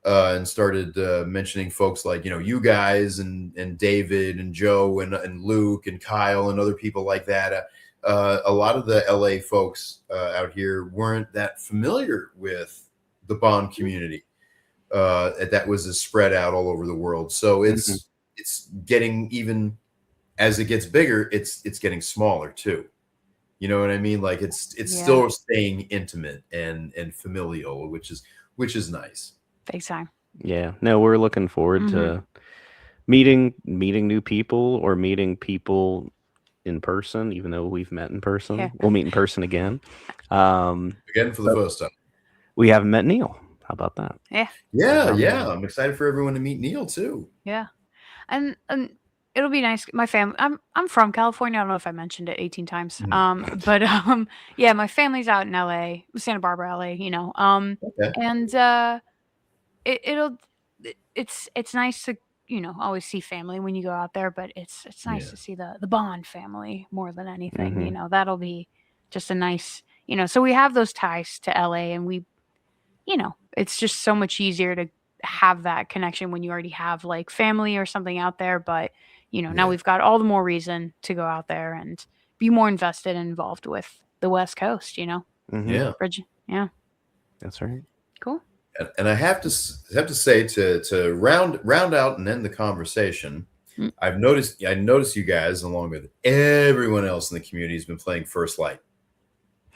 and started mentioning folks like, you guys and David and Joe and Luke and Kyle and other people like that. A lot of the LA folks out here weren't that familiar with the Bond community. That was spread out all over the world. So it's getting, even as it gets bigger, it's getting smaller too. You know what I mean? Like it's still staying intimate and familial, which is nice. Big time. Yeah. No, we're looking forward to meeting new people or meeting people in person, even though we've met in person. Yeah. We'll meet in person again. Again for the first time. We haven't met Neil. How about that? Yeah. I'm excited for everyone to meet Neil too. Yeah. And it'll be nice. My family, I'm from California. I don't know if I mentioned it 18 times. But my family's out in LA, Santa Barbara, LA, and it's nice to, always see family when you go out there, but it's nice to see the Bond family more than anything. That'll be just a nice, so we have those ties to LA, and we, it's just so much easier to have that connection when you already have like family or something out there. But now we've got all the more reason to go out there and be more invested and involved with the West Coast, Bridget. Yeah. That's right. Cool. And I have to say to round out and end the conversation, I noticed you guys, along with everyone else in the community, has been playing First Light.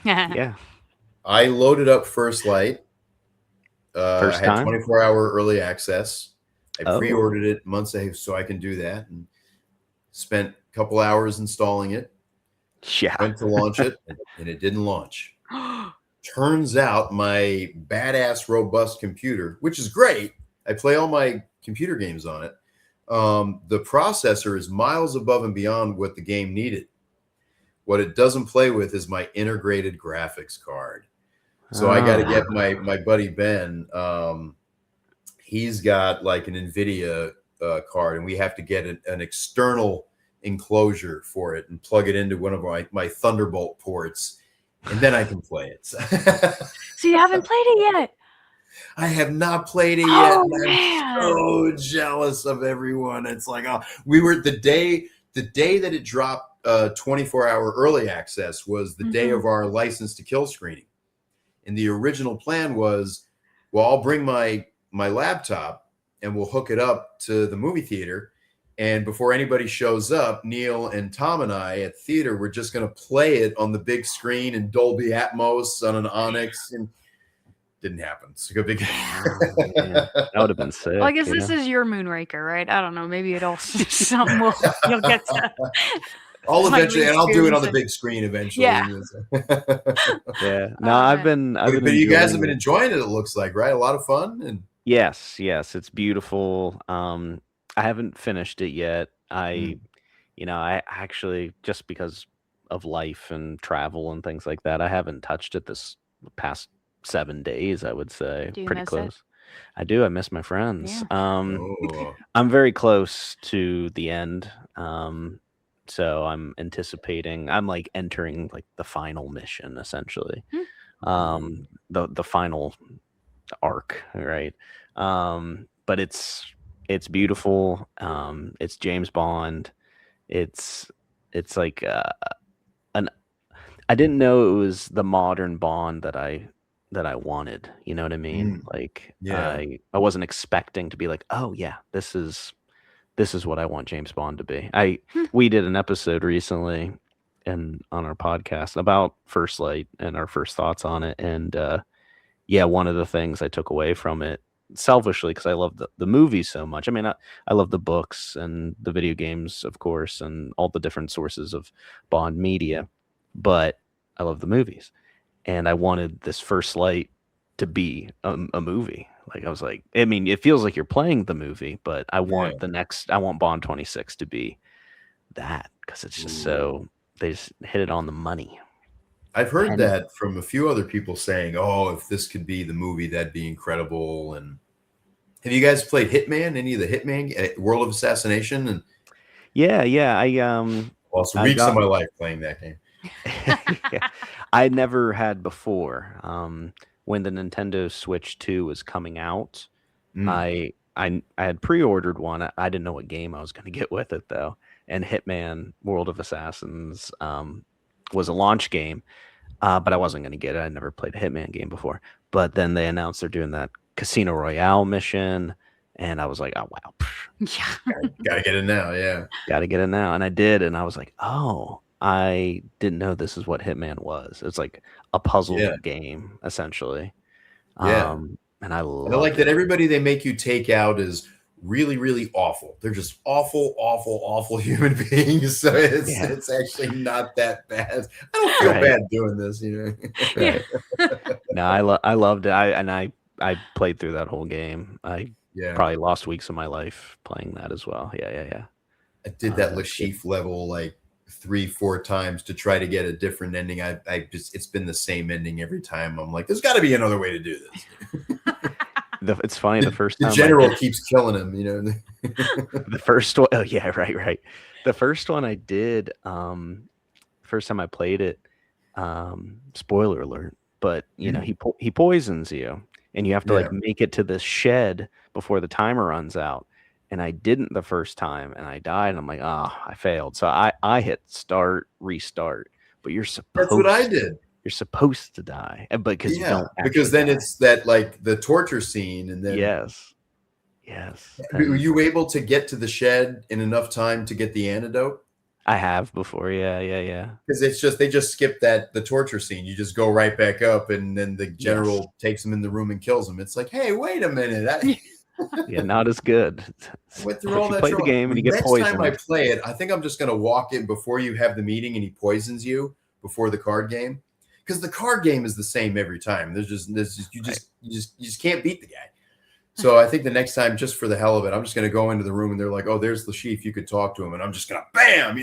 Yeah. I loaded up First Light. First I had time? 24-hour early access. I Oh. pre-ordered it months ahead so I can do that, and spent a couple hours installing it. Yeah. Went to launch it, and it didn't launch. Turns out my badass robust computer, which is great, I play all my computer games on it. The processor is miles above and beyond what the game needed. What it doesn't play with is my integrated graphics card. So I got to get my buddy Ben. He's got like an NVIDIA card, and we have to get an external enclosure for it and plug it into one of my Thunderbolt ports, and then I can play it. So you haven't played it yet? I have not played it Oh, yet. man. I'm so jealous of everyone. It's like, we were the day that it dropped 24-hour early access was the day of our License to Kill screening. And the original plan was, well, I'll bring my laptop and we'll hook it up to the movie theater. And before anybody shows up, Neil and Tom and I at the theater, we're just going to play it on the big screen in Dolby Atmos on an Onyx. And didn't happen. It's a big. That would have been sick. Well, I guess this is your Moonraker, right? I don't know. Maybe it'll something you'll get to. I'll eventually, and I'll do it on the big screen eventually. Yeah. Yeah. No, I've been. But you guys have been enjoying it. It looks like, right? A lot of fun. And yes, it's beautiful. I haven't finished it yet. I actually, just because of life and travel and things like that, I haven't touched it this past 7 days, I would say. Do you pretty miss close. it? I do. I miss my friends. Oh. I'm very close to the end. So I'm anticipating. I'm like entering like the final mission, essentially. The final arc, right? But it's beautiful. It's James Bond. It's like I didn't know it was the modern Bond that I wanted. You know what I mean? Like, Yeah. I wasn't expecting to be like, oh yeah, this is what I want James Bond to be. We did an episode recently on our podcast about First Light and our first thoughts on it. And one of the things I took away from it, selfishly, because I love the movie so much. I mean, I love the books and the video games, of course, and all the different sources of Bond media, but I love the movies. And I wanted this First Light to be a movie. Like, I was like, I mean, it feels like you're playing the movie, but I want I want Bond 26 to be that, because it's just they just hit it on the money. I've heard that from a few other people saying, oh, if this could be the movie, that'd be incredible. And have you guys played Hitman? Any of the Hitman, World of Assassination? And yeah, also weeks of my life playing that game. I never had before. When the Nintendo Switch 2 was coming out, I had pre-ordered one. I didn't know what game I was going to get with it, though. And Hitman World of Assassins was a launch game, but I wasn't going to get it. I'd never played a Hitman game before. But then they announced they're doing that Casino Royale mission, and I was like, oh, wow. Yeah. Gotta get it now, yeah. Gotta get it now. And I did, and I was like, oh, I didn't know this is what Hitman was. It's like a puzzle game, essentially. Yeah. And I like that everybody they make you take out is really, really awful. They're just awful, awful, awful human beings. So it's actually not that bad. I don't feel bad doing this, you know. No, I loved it. I played through that whole game. I probably lost weeks of my life playing that as well. Yeah. I did that Lashif level like 3-4 times to try to get a different ending. I just, it's been the same ending every time. I'm like, there's got to be another way to do this. It's funny. The first time the general keeps killing him, you know. The first one, oh yeah, right. The first one I did, first time I played it, spoiler alert, but you know, he poisons you, and you have to like make it to this shed before the timer runs out. And I didn't the first time, and I died. And I'm like, I failed. So I hit start, restart. But you're supposed. That's what I did. You're supposed to die, but because you don't. Because then it's that like the torture scene, and then yes, Yes. Were you able to get to the shed in enough time to get the antidote? I have before. Yeah. Because they just skip the torture scene. You just go right back up, and then the general takes him in the room and kills him. It's like, hey, wait a minute. Yeah, not as good. I went through if all you that play trouble. the game and you get poisoned. Next time I play it, I think I'm just going to walk in before you have the meeting and he poisons you before the card game. Because the card game is the same every time. You just can't beat the guy. So I think the next time, just for the hell of it, I'm just going to go into the room and they're like, "Oh, there's the chief. You could talk to him," and I'm just going to bam,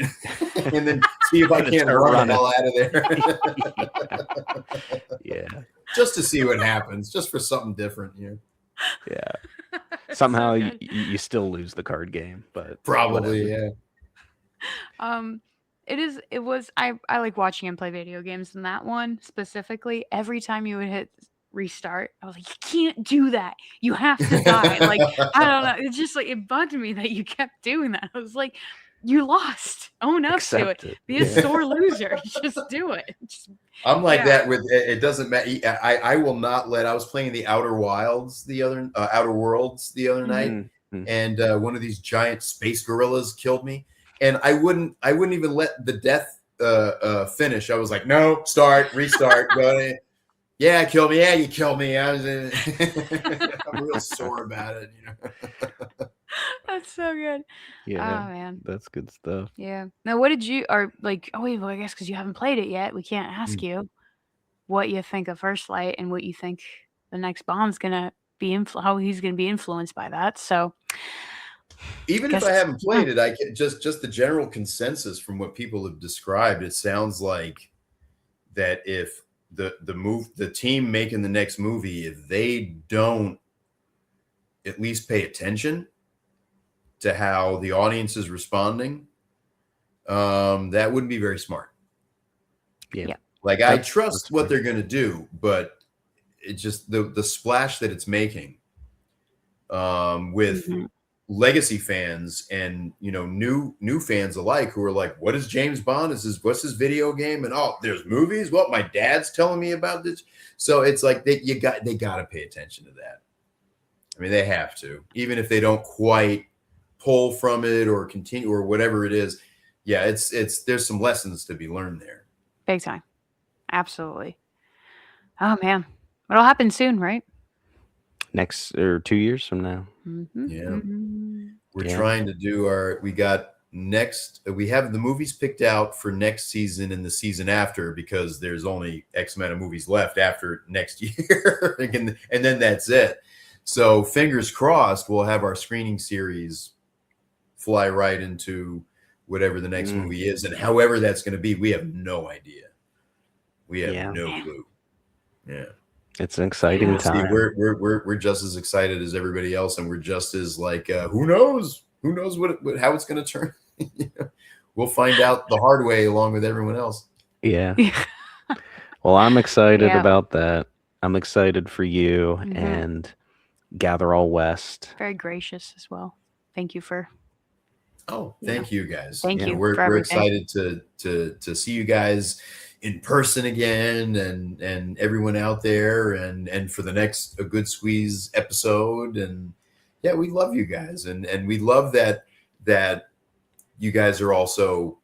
and then see if I can't run the hell out of there. Yeah, just to see what happens, just for something different. Yeah. Somehow you still lose the card game, but probably whatever. I like watching him play video games, and that one specifically, every time you would hit restart, I was like, you can't do that. You have to die. Like, I don't know. It's just like, it bugged me that you kept doing that. I was like, you lost. Own up to it. Be a sore loser. Just do it. I'm like that with it. Doesn't matter. I will not let. I was playing the Outer Worlds the other night, and one of these giant space gorillas killed me, and I wouldn't even let the death finish. I was like, no, restart, go ahead. Yeah, kill me. Yeah, you killed me. I'm real sore about it. That's so good. Yeah. Oh man, that's good stuff. Yeah. Now, what did you I guess because you haven't played it yet, we can't ask you what you think of First Light and what you think the next Bond's gonna be how he's gonna be influenced by that. So, even if I haven't played it, I can just the general consensus from what people have described. It sounds like that if the team making the next movie, if they don't at least pay attention to how the audience is responding, that wouldn't be very smart. Yeah. Like, I trust what they're going to do, but it just the splash that it's making with legacy fans and new fans alike who are like, what is James Bond? What's his video game? And there's movies. What, my dad's telling me about this. So it's like they got to pay attention to that. I mean, they have to, even if they don't quite pull from it or continue or whatever it is. Yeah, there's some lessons to be learned there. Big time. Absolutely. Oh man, it'll happen soon, right? Next or 2 years from now. Yeah. We're trying to do we have the movies picked out for next season and the season after, because there's only X amount of movies left after next year. and then that's it. So fingers crossed, we'll have our screening series fly right into whatever the next movie is. And however that's going to be, we have no idea. We have no clue. Yeah. It's an exciting time. We're just as excited as everybody else, and we're just as like, who knows how it's going to turn. We'll find out the hard way along with everyone else. Yeah. Well, I'm excited about that. I'm excited for you and Gatherall West. Very gracious as well. Thank you for. Thank you guys. Thank you. We're excited to see you guys in person again, and everyone out there, and for the next A Good Squeeze episode. And we love you guys, and we love that you guys are also,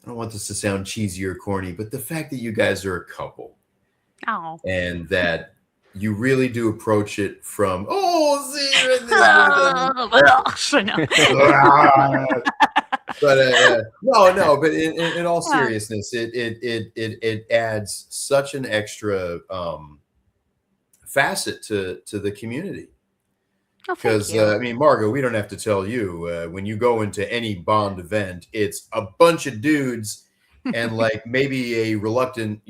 I don't want this to sound cheesy or corny, but the fact that you guys are a couple, and that you really do approach it from but but in all seriousness, it adds such an extra facet to the community. Because I mean, Margaux, we don't have to tell you, when you go into any Bond event, it's a bunch of dudes and like maybe a reluctant,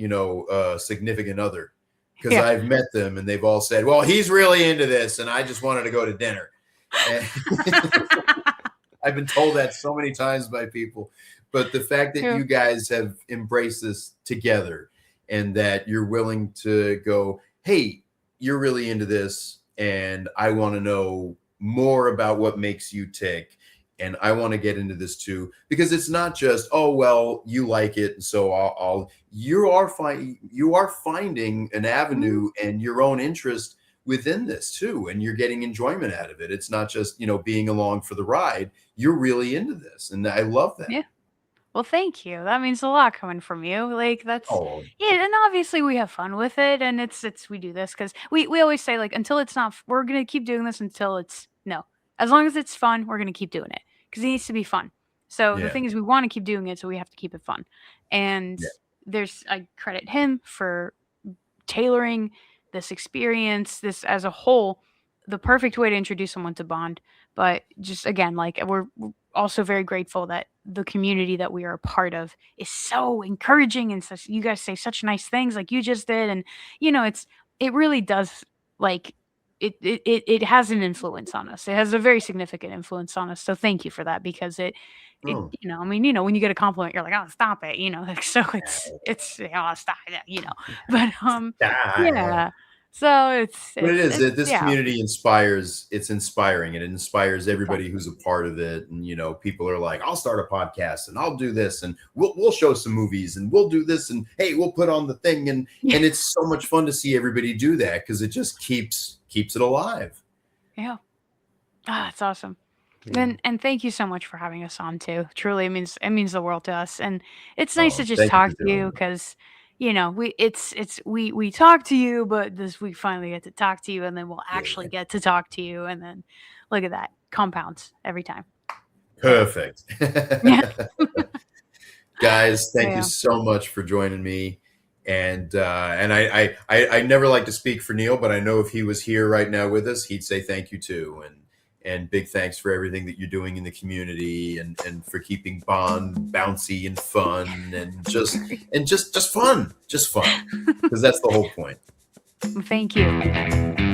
significant other. Because I've met them and they've all said, well, he's really into this and I just wanted to go to dinner. And I've been told that so many times by people. But the fact that you guys have embraced this together and that you're willing to go, hey, you're really into this and I want to know more about what makes you tick. And I want to get into this too, because it's not just, oh, well, you like it. And so you are finding an avenue and your own interest within this too, and you're getting enjoyment out of it. It's not just, being along for the ride. You're really into this, and I love that. Yeah. Well, thank you. That means a lot coming from you. Like that's Oh, yeah, and obviously we have fun with it, and it's we do this because we always say like until it's not, we're gonna keep doing this until it's no. As long as it's fun, we're gonna keep doing it because it needs to be fun. So the yeah, thing is, we want to keep doing it, so we have to keep it fun. And yeah. I credit him for tailoring this experience, this as a whole, the perfect way to introduce someone to Bond. But just again, like we're also very grateful that the community that we are a part of is so encouraging and such. You guys say such nice things, like you just did, and it really does like it has an influence on us. It has a very significant influence on us. So thank you for that because Oh, I mean, when you get a compliment, you're like, oh, stop it, like, so stop that, but yeah. yeah. So But it is it's this yeah. community inspires. It's inspiring, and it inspires everybody who's a part of it. And people are like, "I'll start a podcast, and I'll do this, and we'll show some movies, and we'll do this, and hey, we'll put on the thing." And it's so much fun to see everybody do that because it just keeps it alive. Yeah. It's awesome. Yeah. And thank you so much for having us on too. Truly, it means the world to us, and it's nice to Oh, just thank you talk for to doing you it. because we talk to you, but this we finally get to talk to you, and then we'll actually Yeah, get to talk to you, and then look at that, compounds every time. perfect. Yeah, Guys, thank you yeah. so much for joining me. And I never like to speak for Neil, but I know if he was here right now with us, he'd say thank you too. And big thanks for everything that you're doing in the community and for keeping Bond bouncy and fun and just fun. Just fun. Because that's the whole point. Thank you.